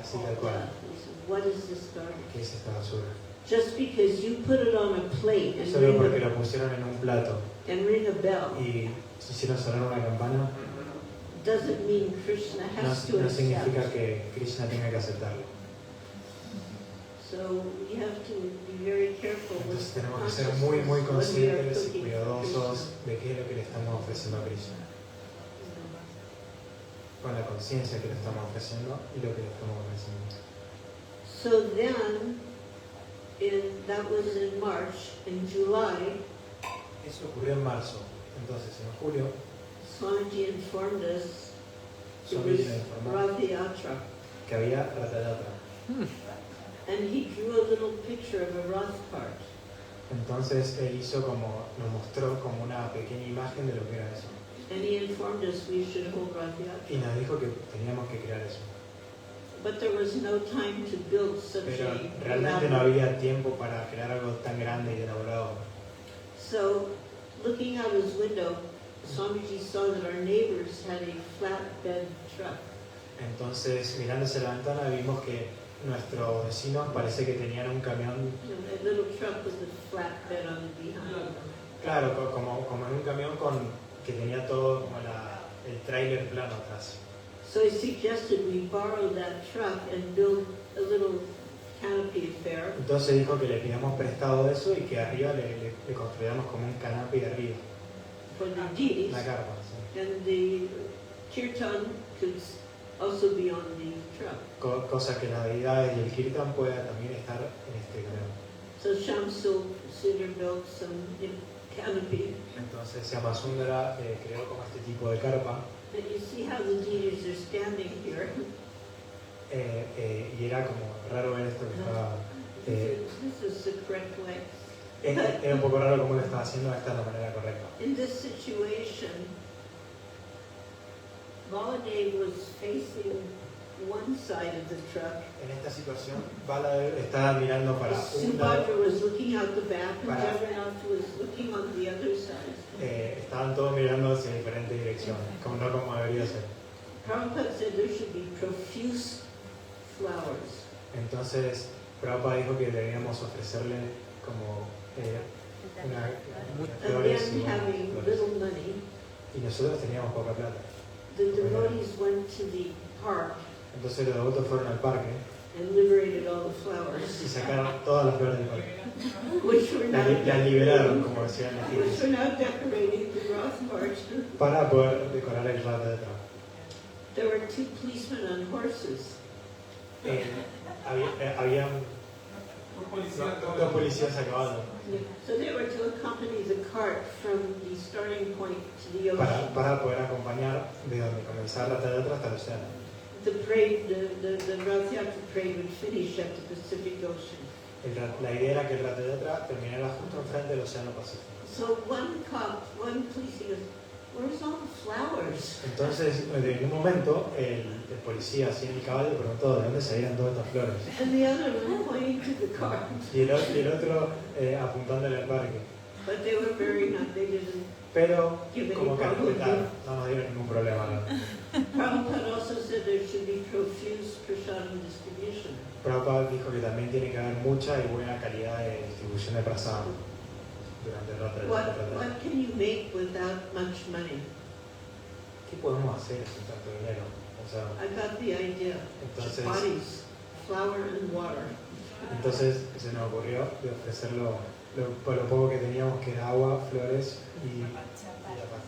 Así tal cual, He said, what is this garbage? ¿qué es esta basura? Just because you put it on a plate Solo porque lo pusieron en un plato and ring a bell y hicieron sonar una campana, doesn't mean Krishna has to no significa accept. que Krishna tenga que aceptarlo. So we have to be very careful with Entonces tenemos que ser muy consciousness when we are conscientes y cooking for cuidadosos Krishna. de qué es lo que le estamos ofreciendo a Krishna, con la conciencia que le estamos ofreciendo y lo que le estamos ofreciendo. So then, that was in March. In July, Eso ocurrió en marzo. Entonces, en julio, Swamiji informed us it Swamiji was nos informó Rath Yatra. que había Ratayatra. And he drew a little picture of a Rath cart. Entonces él hizo como, nos mostró como una pequeña imagen de lo que era eso. And he informed us we should hold Rath Y Yatra. nos dijo que teníamos que crear eso. But there was no time to build such Pero a realmente no elaborate. había tiempo para crear algo tan grande y elaborado. So, looking out his window, Swamiji saw that our neighbors had a flatbed truck. Entonces, mirando hacia la ventana, vimos que nuestros vecinos parece que tenían un camión, You know, that little truck with the flatbed on the behind. claro, como en un camión que tenía todo como el tráiler plano atrás. So I suggested we borrow that truck and build a little canopy affair. Entonces dijo que le pidamos prestado eso y que arriba le construyamos como un canapé arriba, For the Didis, una carpa. ¿Sí? and the kirtan could also be on the truck. Cosa que las deidades y el kirtan pueda también estar en este camión. So Shamsul Siddhar built some canopy. Entonces Syamasundara creó como este tipo de carpa And you see how the Didis are standing here. y era como raro ver esto que estaba... This is the correct way. Era un poco raro cómo lo estaba haciendo, esta es la manera correcta. In this situation, Baladev was facing one side of the truck. En esta situación, Baladev estaba mirando para un lado, Subhadra was looking out the back, and Para- Jagannath was looking on the other side. estaban todos mirando hacia diferentes direcciones, no como debería ser. Prabhupada said there should be profuse flowers. Entonces, Prabhupada dijo que deberíamos ofrecerle como And flores y then having flores. little money, Y nosotros teníamos poca plata. the devotees went to the park Entonces los devotos fueron al parque and liberated all the y flowers, sacaron todas las flores del parque. which were now Las liberaron, como decían las which hijas, were now decorating the Roth March. para poder decorar el Rath Yatra. There were two policemen on horses. Había Un policía dos policías a caballo So they were to accompany the cart from the starting point to the ocean. para poder acompañar de donde comenzaba el Rath Yatra hasta el océano. The parade, the Rath Yatra parade would finish at the Pacific Ocean. La idea era que el Rath Yatra terminara justo enfrente del océano Pacífico. So one cop, one police, he goes, "Where's all the flowers?" Entonces, en un momento, el policía así en el caballo preguntó de dónde salían todas estas flores. And the other one pointing to the cart. Y el otro apuntándole al parque. But they were very not, they didn't Pero give any como que problem. respetaron, no nos dieron ningún problema. ¿No? Prabhupada also said there should be profuse prasadam distribution. Prabhupada dijo que también tiene que haber mucha y buena calidad de distribución de prasad durante el Rath Yatra. What can you make without much money? ¿Qué podemos hacer sin tanto dinero? O sea, I got the idea. entonces, Bodies, flour and water. entonces se nos ocurrió de ofrecerlo por lo poco que teníamos, que era agua, flores y la paz.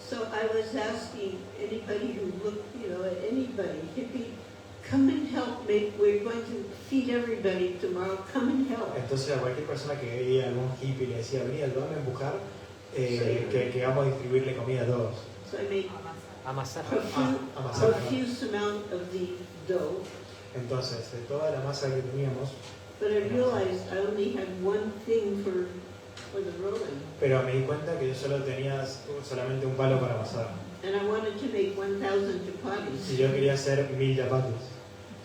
So I was asking anybody who looked, anybody, hippie, come and help make, we're going to feed everybody tomorrow, come and help. Entonces a cualquier persona que veía algún hippie le decía, vení, ayúdame a empujar, que vamos a distribuirle comida a todos. So I made Amasar. Amasar. profuse amount of the dough, Entonces, de toda la masa que teníamos, but I realized I only had one thing for the rolling. pero me di cuenta que yo solo tenía solamente un palo para amasar. And I wanted to make 1,000 Y chapatis. yo quería hacer 1000 chapatis.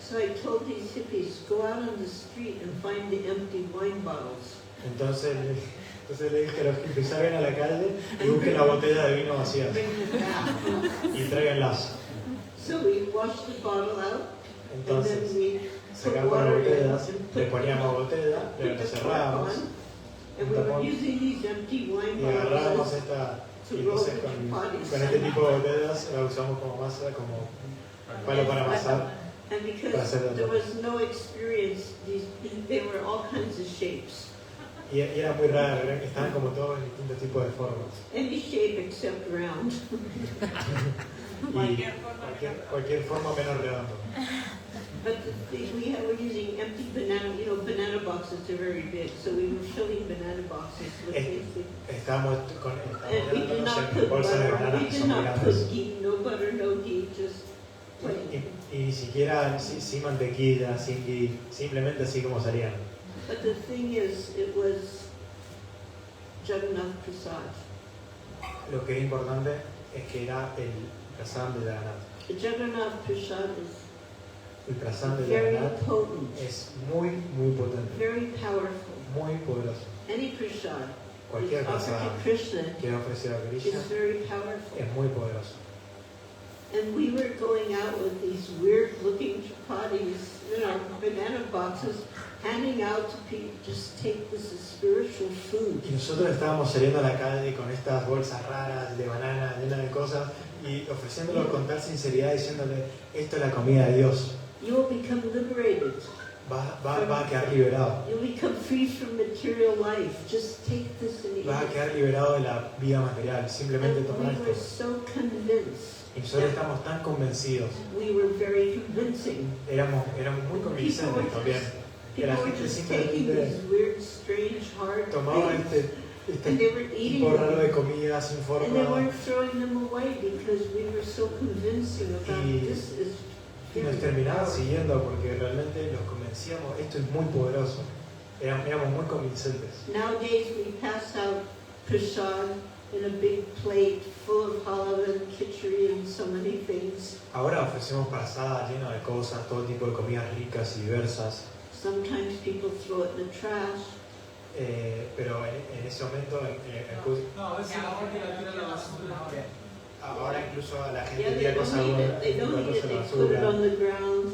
So I told these hippies, go out on the street and find the empty wine bottles. Entonces le dije a los hippies, salgan a la calle y busquen la botella de vino vacía Bring them back. y tráiganlas. So we washed the bottle out, and Entonces then we put sacamos las water in botellas, and le put poníamos botella, put le the cork cerrábamos on, and we were using these empty wine y agarrábamos bottles esta. to Y roll entonces the chapatis. con este tipo de botellas la usamos como masa, como palo para amasar. And because there was no experience, they were all kinds of shapes. Y era muy raro, estaban como todos en distintos tipos de formas. Any shape except round. Y cualquier forma menos redondo. But we were using empty banana boxes are very big, so we were filling banana boxes with basic. Estábamos And we did not en put bolsas de butter, banana we que did son muy not grandes. put ghee, no butter, no ghee, just plain. Y ni siquiera sin mantequilla, sin ghee, simplemente así como salían. But the thing is, it was Jagannath Prasad. Lo que era importante es que era el prasad de Jagannath. The Jagannath Prasad is El prasad de very Jagannath potent, es muy, muy potente, very powerful. muy poderoso. Any prasad Cualquier offered prasad to Krishna que ha ofrecido a Krishna is very powerful. es muy poderoso. And we were going out with these weird-looking chapatis, banana boxes, handing out to people, just take this as spiritual food. Y nosotros estábamos saliendo a la calle con estas bolsas raras de banana, llenas de cosas, y ofreciéndolo con tal sinceridad, diciéndole, esto es la comida de Dios. You will become liberated. Va a quedar liberado. You'll become free from material life. Just take this and eat Va a it. quedar liberado de la vida material. Simplemente And tomar we were esto. so convinced. Y nosotros estamos tan convencidos. We were very convincing. Éramos muy convincentes también. Que la People were gente just taking simplemente these weird, strange, hard tomaba things, este and they were eating tipo raro de them. comida sin And they forma. weren't throwing them away because we were so convincing about Y- this is Y nos terminaban siguiendo porque realmente los convencíamos, esto es muy poderoso. Éramos muy convincentes. Nowadays we pass out prasad in a big plate full of halava and khichdi and so many things. Ahora ofrecemos prasadas llenas de cosas, todo tipo de comidas ricas y diversas. Sometimes people throw it in the trash. Pero en ese momento, No, a veces la gente la tira a la basura. ahora incluso a la Yeah, gente they tira don't cosas eat it. They don't buenas eat it. a la They put it basura. on the ground.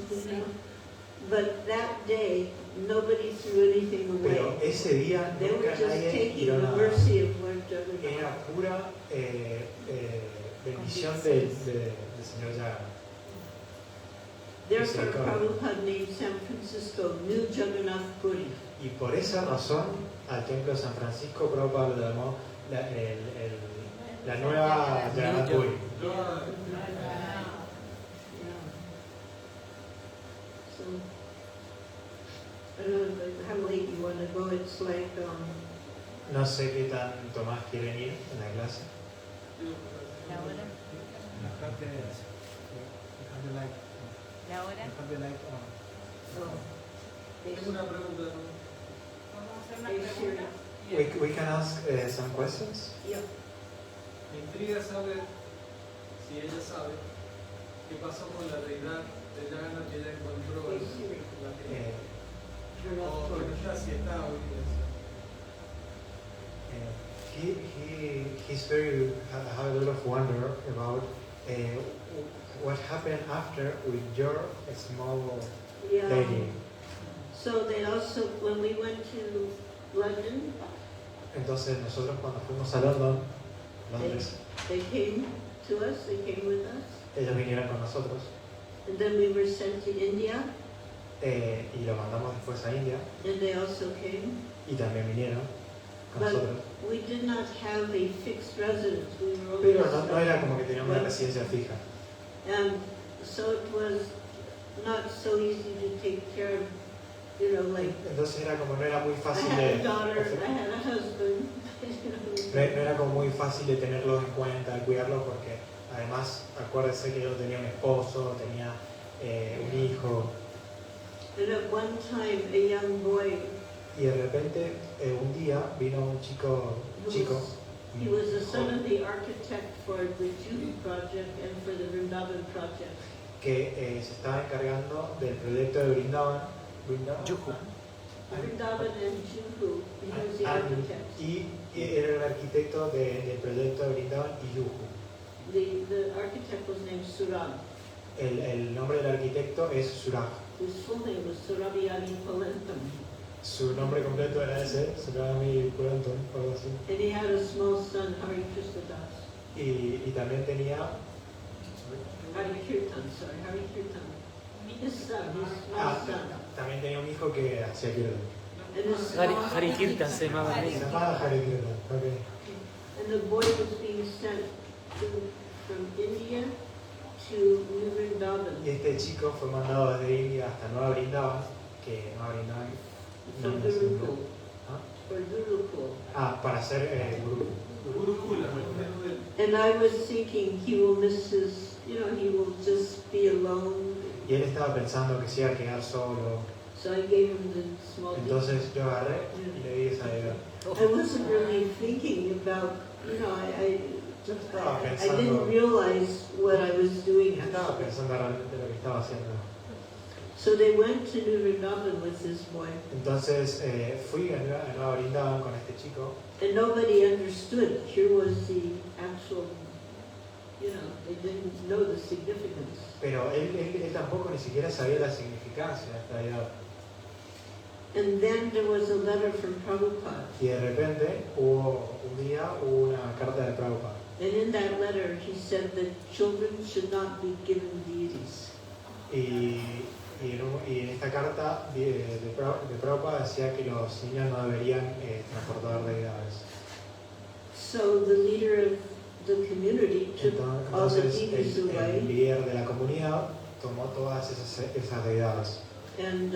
But that day, nobody threw anything Pero away. ese día They were nunca just nadie taking tiró the nada. mercy of Lord Jagannath. Era pura bendición del Señor Yaga. Therefore, Misericordia. Prabhupada named San Francisco New Jagannath Puri. Y por esa razón al templo de San Francisco Prabhupada lo llamó la nueva Jagannath Puri. So, I don't know how late you want to go. It's like, No sé qué tanto más quieren ir en la clase. La hora. La hora. Tengo una pregunta. We can ask some questions. Yeah. Me intriga saber si ella sabe qué pasó con la deidad de Jagannath que ella encontró en la tierra. O bueno, ya si está hoy He's very have a lot of wonder about what happened after with your small Yeah. lady. So they also, when we went to London, Entonces nosotros cuando fuimos a Londres, they came to us, they came with us. ellos vinieron con nosotros And then we were sent to India, y lo mandamos después a India and they also came. y también vinieron con But nosotros. we did not have a fixed residence. We were Pero always no era como que teníamos una residencia fija. And so it was not so easy to take care of, like, Entonces era como no era muy I fácil had de a daughter, I had a husband, no era como muy fácil de tenerlos en cuenta, de cuidarlos porque además acuérdese que yo tenía un esposo, tenía un hijo And at one time, a young boy, y de repente un día vino un chico, he was the son of the architect for the Juhu project and for the Vrindavan project. que se estaba encargando del proyecto de Brindavan, Yuhu. Vrindavan and Juhu, he was the architect. y era el arquitecto del proyecto de Brindavan y Yuhu. The architect was named Surab. El nombre del arquitecto es Suraj. His full name was Surabhyani Palentam. Su nombre completo era ese, Surami Puranton, o algo así. And he had a small son, Hari Krishna Das. Y también tenía Hari Kirtan, Hari Kirtan. His son, his small son. también tenía un hijo que hacía kirtan. And his small Hari Kirtan se llamaba. Se llamaba Hari Kirtan, ok. And the boy was being sent from India to New Vrindavan, Y este chico fue mandado desde India hasta Nueva Brindavan, que Nueva Brindavan from no es un Gurukul, ¿Ah? or Gurukul. para hacer grupo. Gurukula. And I was thinking he will miss his, he will just be alone. Y él estaba pensando que se iba a quedar solo. So I gave him the small Entonces yo agarré y le di esa idea. I wasn't really thinking about, I Estaba didn't pensando, realize what I was doing. estaba pensando realmente lo que estaba haciendo. So they went to New Vrindavan with this boy, Entonces fui a Nueva Brindavan con este chico and nobody understood. Here was the actual, you know, they didn't know the significance. Pero él tampoco ni siquiera sabía la significancia de esta deidad. And then there was a letter from Prabhupada. Y de repente hubo una carta de Prabhupada. And in that letter, he said that children should not be given deities. Y en esta carta de Prabhupada decía que los niños no deberían transportar deidades. So the leader of the community took all the Entonces deities el away. líder de la comunidad tomó todas esas deidades. And,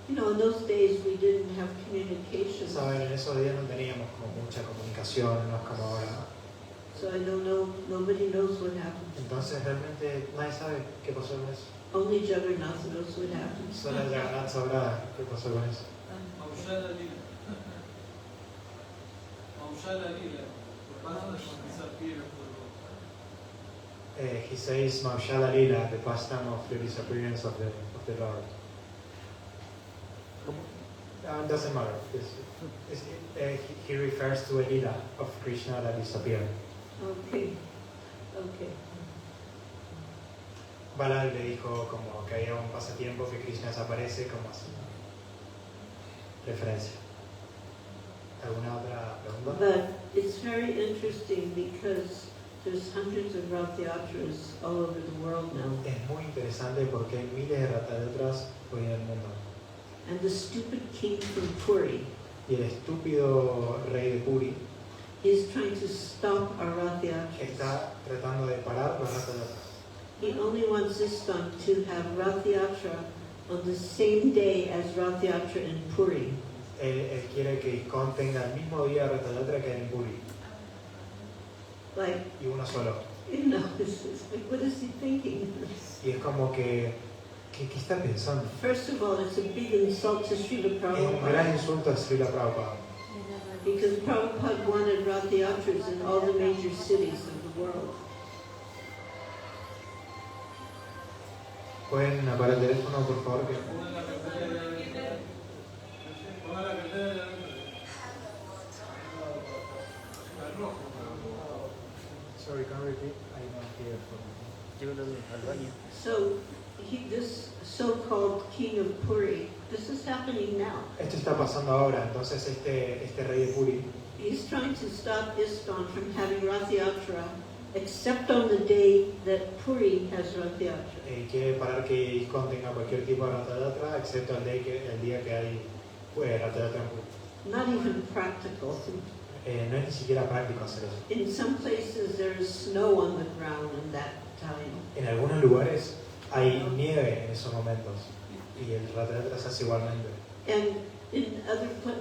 you know, in those days we didn't have communication. Saben, en esos días no teníamos como mucha comunicación, no es como ahora. So I don't know, nobody knows what happened. Entonces realmente nadie sabe qué pasó con eso. Only Jagannath knows what happened. Solo el Jagannath sabrá qué pasó con eso. Maushala Lila. Maushala Lila. The pastime of disappearance of the Lord. He says Maushala Lila, the pastime of the disappearance of the Lord. It doesn't matter. He refers to a Lila of Krishna that disappeared. Okay. Okay. Balal le dijo como que había un pasatiempo que Krishna desaparece como así. Referencia. ¿Alguna otra pregunta? But it's very interesting because there's hundreds of Rathyatras all over the world now. Es muy interesante porque hay miles de Ratayatras hoy en el mundo. And the stupid king from Puri Y el estúpido rey de Puri is trying to stop our Rathyatras. está tratando de parar los Ratayatras. He only wants ISKCON to have Rathyatra on the same day as Rathyatra in Puri. Él quiere que ISKCON tenga el mismo día de Ratayatra que en Puri. Like, Y uno solo. you know, it's like, what is he thinking? Y es como que, ¿qué está pensando? First of all, it's a big insult to Srila Es un gran Prabhupada insulto a Srila Prabhupada. because Prabhupada wanted Rathyatras in all the major cities of the world. ¿Pueden apagar el teléfono, por favor? Pongan la cartera de Pongan la cartera de al rojo. Sorry, can you repeat? I'm not here for... Llévalo al baño. So, this so-called king of Puri, this is happening now. Esto está pasando ahora, entonces este rey de Puri He's trying to stop ISKCON from having Rathyatra except on the day that Puri has Rathyatra. quiere parar que ISKCON tenga cualquier tipo de Ratayatra, excepto el día que hay Ratayatra en Puri. Not even practical. No es ni siquiera práctico hacer eso. In some places there is snow on the ground in that time. En algunos lugares hay nieve en esos momentos y el Ratayatra se hace igualmente. And in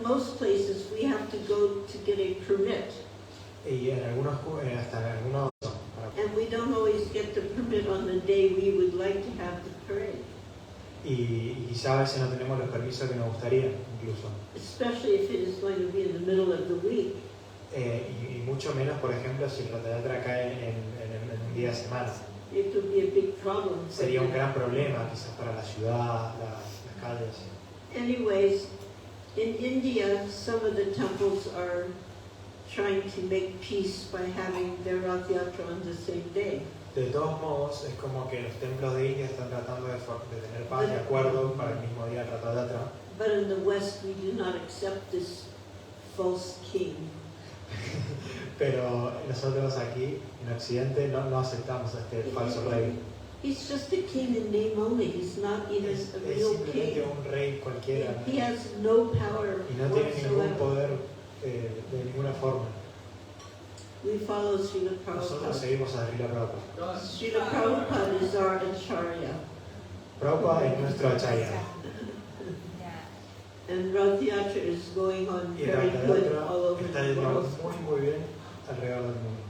most places we have to go to get a permit. Y en algunos, hasta en algunos... And we don't always get the permit on the day we would like to have the parade. Y quizá a veces no tenemos los permisos que nos gustaría, incluso. Especially if it is going to be in the middle of the week. Y mucho menos, por ejemplo, si el Ratayatra cae en un día de semana. It could be a big problem. Sería un gran problema, quizás para la ciudad, las calles. Anyways, in India, some of the temples are trying to make peace by having their Rath Yatra on the same day. De todos modos, es como que los templos de India están tratando de tener paz y acuerdo para el mismo día del Ratayatra. But in the West, we do not accept this false king. Pero nosotros aquí, en Occidente, no aceptamos a este falso rey. He's just a king in name only. He's not even Es a real simplemente king. un rey cualquiera. He has no power Y no tiene ningún whatsoever. poder de ninguna forma. We follow Srila Nosotros Prabhupada. seguimos a Srila Prabhupada. Srila Prabhupada is our acharya. Prabhupada es nuestro acharya. And Rath Yatra is going on Y el very good Ratayatra all over está the yendo world. muy bien alrededor del mundo.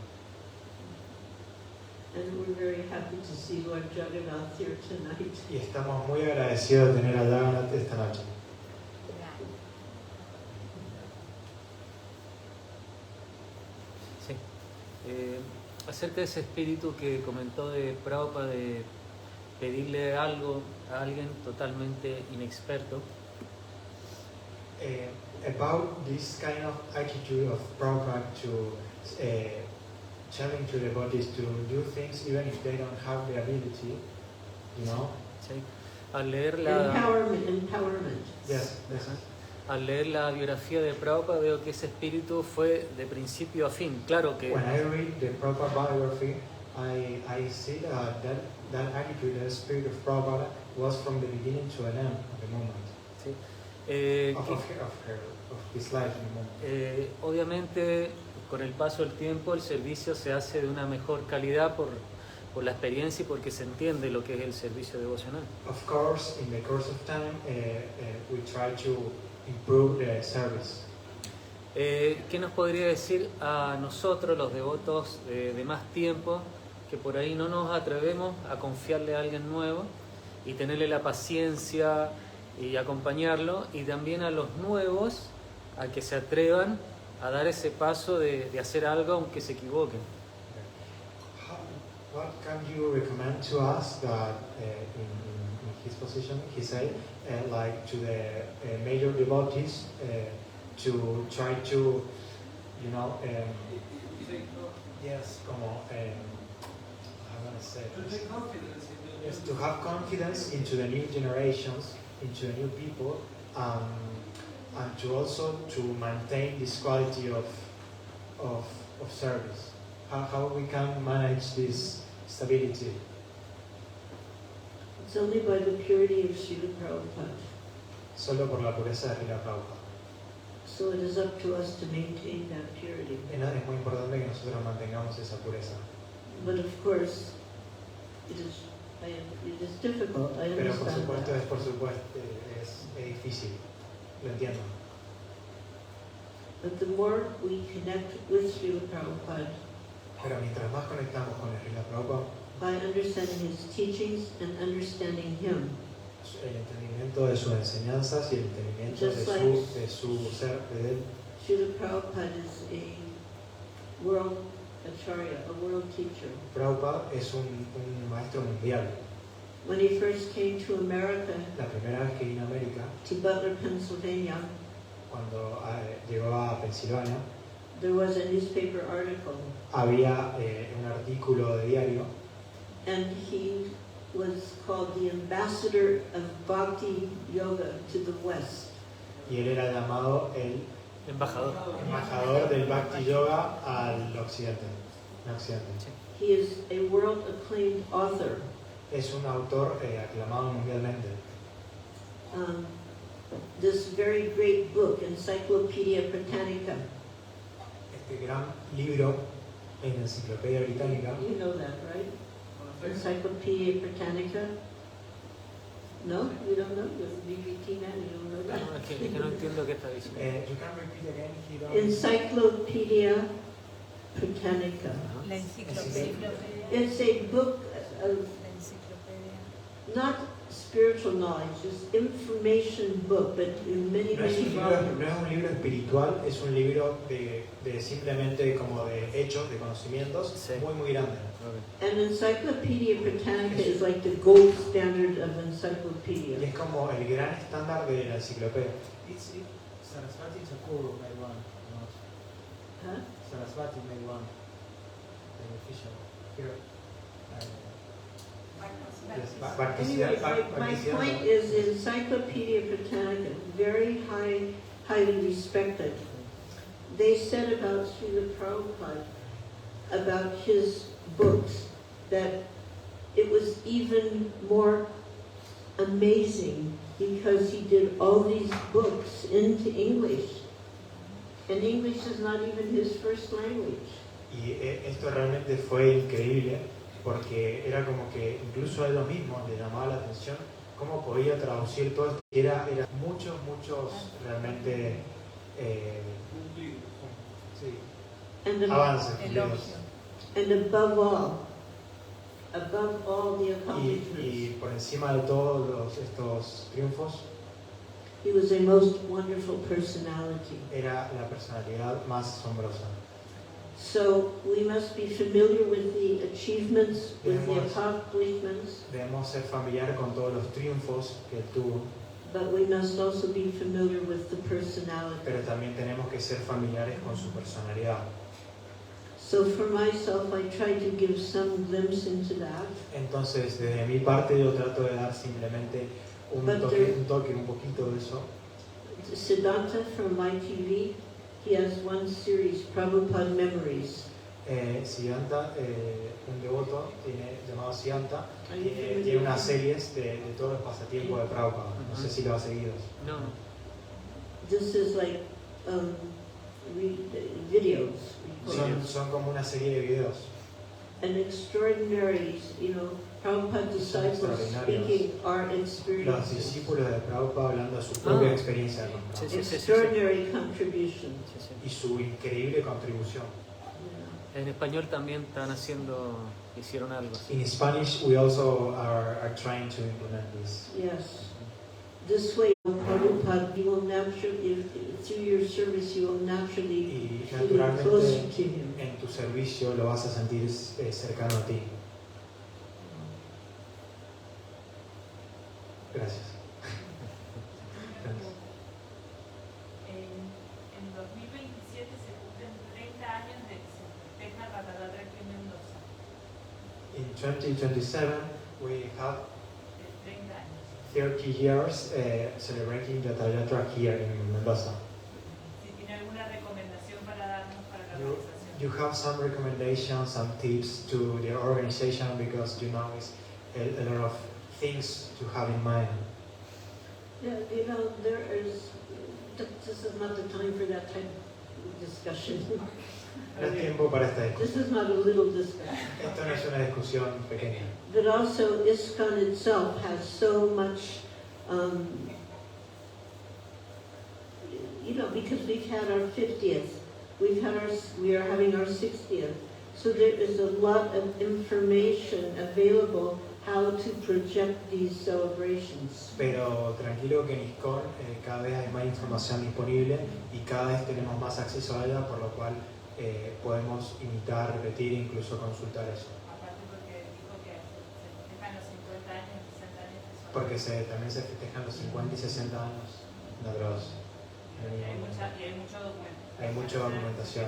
And we're very happy to see Lord Jagannath here tonight. Y estamos muy agradecidos de tener a Jagannath esta noche. Sí. Acerca de ese espíritu que comentó de Prabhupada de pedirle algo a alguien totalmente inexperto, About this kind of attitude of Prabhupada to challenge to devotees to do things even if they don't have the ability, you know. ¿sí? Al leer la... Empowerment. Yes, yes. Al leer la biografía de Prabhupada veo que ese espíritu fue de principio a fin. Claro que When I read the Prabhupada biography, I see that attitude, that spirit of Prabhupada was from the beginning to an end of the moment. ¿sí? Of his life in the moment. Obviamente con el paso del tiempo el servicio se hace de una mejor calidad por la experiencia y porque se entiende lo que es el servicio devocional. Of course, in the course of time, we try to improve the service. ¿Qué nos podría decir a nosotros, los devotos de más tiempo, que por ahí no nos atrevemos a confiarle a alguien nuevo y tenerle la paciencia y acompañarlo, y también a los nuevos a que se atrevan a dar ese paso de hacer algo aunque se equivoquen? What can you recommend to us that in his position, he said, like to the major devotees to try to, you know, yes, como, how can I say this? Yes, to have confidence into the new generations, into the new people, and to also to maintain this quality of service. How we can manage this stability? It's only by the purity of Srila Prabhupada. Solo por la pureza de Srila Prabhupada. So it is up to us to maintain that purity. Es muy importante que nosotros mantengamos esa pureza. But of course, it is difficult. I Pero por understand supuesto, that. es difícil. Lo entiendo. But the more we connect with Srila Prabhupada, Pero mientras más conectamos con el Srila Prabhupada, by understanding his teachings and understanding him, el entendimiento de sus enseñanzas y el entendimiento de su ser, de él, Srila Prabhupada is a world acharya, a world teacher. Prabhupada es un maestro mundial. When he first came to America, La primera vez que vino a América, to Butler, Pennsylvania, cuando llegó a Pensilvania, there was a newspaper article, había un artículo de diario and he was called the ambassador of Bhakti Yoga to the West. y él era llamado el embajador del Bhakti Yoga al occidente. En Occidente. He is a world acclaimed author. Es un autor aclamado mundialmente. This very great book, Encyclopedia Britannica. Este gran libro en Enciclopedia Británica. You know that, right? Encyclopedia Britannica. No, you don't know. You're a BBT man. You don't know that. No, es que no entiendo qué está diciendo. You can repeat again. He don't... Encyclopedia Britannica. La enciclopedia. It's a book of La enciclopedia. not spiritual knowledge, just information book, but in many, No es many un libro, volumes. no es un libro espiritual, es un libro de simplemente como de hechos, de conocimientos, Sí. muy grande. And Encyclopedia Britannica is like the gold standard of Y encyclopedia. es como el gran estándar de la enciclopedia. Sarasvati Thakur made one. Huh? Sarasvati made one. The official. Here. Anyway, my point is the Encyclopedia Britannica, very highly respected. They said about Srila Prabhupada, about his books, that it was even more amazing because he did all these books into English. And English is not even his first language. Y esto realmente fue increíble porque era como que incluso a ellos mismos les llamaba la atención cómo podía traducir todo esto. Era muchos realmente avances cumplidos. And above all the accomplishments, Y por encima de todos estos triunfos, he was a most wonderful personality. era la personalidad más asombrosa. So we must be familiar with the achievements, with the accomplishments, Debemos ser familiar con todos los triunfos que él tuvo, but we must also be familiar with the personality. pero también tenemos que ser familiares con su personalidad. So for myself, I try to give some glimpse into that. Entonces, desde mi parte, yo trato de dar simplemente un toque, un poquito de eso. Siddhanta from MyTV, he has one series, Prabhupada Memories. Siddhanta, un devoto llamado Siddhanta, Are you familiar tiene with unas him? series de todos los pasatiempos de Prabhupada. No sé si lo ha seguido. No, no. This is like videos. Son como una serie de videos. And extraordinary, Prabhupada disciples speaking our Los experiences. discípulos de Prabhupada hablando de su propia experiencia con Sí, Prabhupada sí. Extraordinary contribution. Sí, sí. y su increíble contribución. En español también hicieron algo así. In Spanish, we also are trying to implement this. Yes. This way, Prabhupada, you will naturally, through your service, you will naturally Y feel closer naturalmente to him. en tu servicio lo vas a sentir cercano a ti. Gracias. En 2027 se cumplen 30 años de que se festeja Ratadatra aquí en Mendoza. In 2027, we have 30 años. 30 years celebrating the Yatra here in Mendoza. Si tiene alguna recomendación para darnos para la organización. You have some recommendations, some tips to the organization because it's a lot of things to have in mind. Yeah, there is, this is not the time for that type of discussion. No es tiempo para esta discusión. This is not a little discussion. Esto no es una discusión pequeña. But also, ISKCON itself has so much, because we've had our 50th, we are having our 60th, so there is a lot of information available how to project these celebrations. Pero tranquilo que en ISKCON cada vez hay más información disponible y cada vez tenemos más acceso a ella, por lo cual podemos imitar, repetir e incluso consultar eso. Aparte porque dijo que se festejan los 50 años, 60 años. Porque también se festejan los 50 y 60 años de otros. Y hay mucho documento. Hay mucha documentación.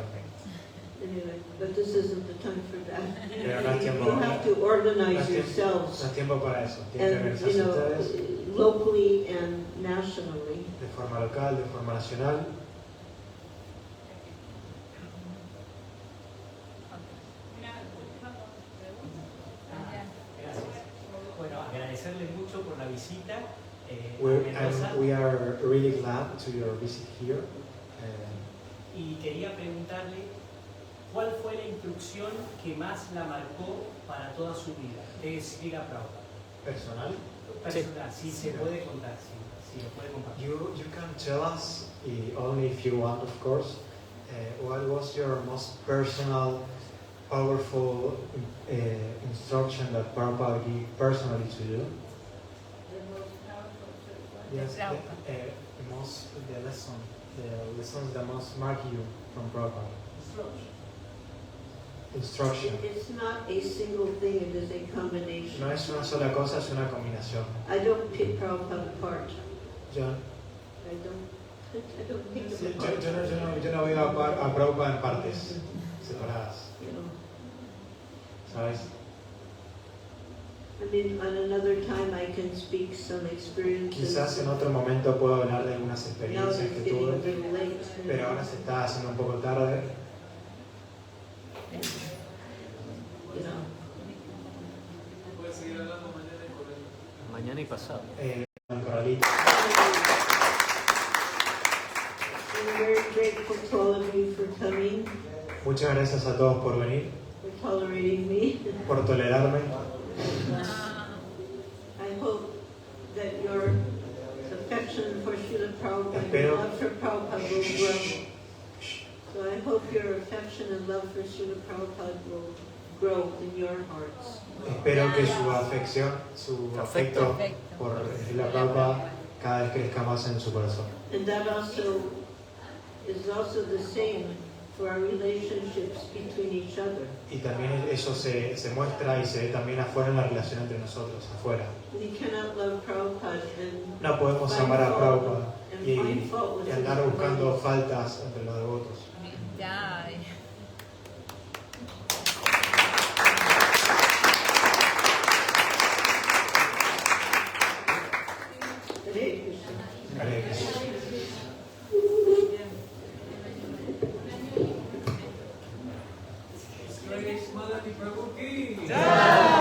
Anyway, but this isn't the time for that. Pero no es tiempo, You have to no organize es tiempo, yourselves, no es tiempo para eso. Tienen que and organizarse ustedes locally and nationally. de forma local, de forma nacional. Una última pregunta. Gracias. Bueno, agradecerle mucho por la visita a We're, Mendoza we are really glad to your visit here. y quería preguntarle cuál fue la instrucción que más la marcó para toda su vida de Srila Prabhupada. Personal. Personal, si se puede contar, si lo puede compartir. You can tell us, only if you want, of course, what was your most personal, powerful instruction that Prabhupada gave personally to you? Yes, the lessons that most mark you from Prabhupada. Instruction. It's not a single thing, it is a combination. No es una sola cosa, es una combinación. I don't pick Prabhupada apart. Yo I don't pick him apart. yo no veo a Prabhupada en partes separadas, You know. ¿sabes? I mean, on another time I can speak some experiences. Quizás en otro momento puedo hablar de algunas Now experiencias it's que getting a tuve, little late. pero ahora se está haciendo un poco tarde. You know. Puedes seguir hablando mañana y por ahí. Mañana y pasado. En Corralito. I'm very grateful to all of you for coming, Muchas gracias a todos por venir, for tolerating me. por tolerarme. I hope that your affection for Srila Prabhupada, Espero- your love for Prabhupada will grow. So I hope your affection and love for Srila Prabhupada will grow in your hearts. Espero que su afección, su afecto por la Prabhupada cada vez crezca más en su corazón. And that also is also the same for our relationships between each other. Y también eso se muestra y se ve también afuera en la relación entre nosotros, afuera. We cannot love Prabhupada and No podemos find amar a fault- Prabhupada and y, find fault y, with y his andar buscando devotees. faltas entre los devotos. Ya. Hare Krishna. Grace Malani Prabhu ki.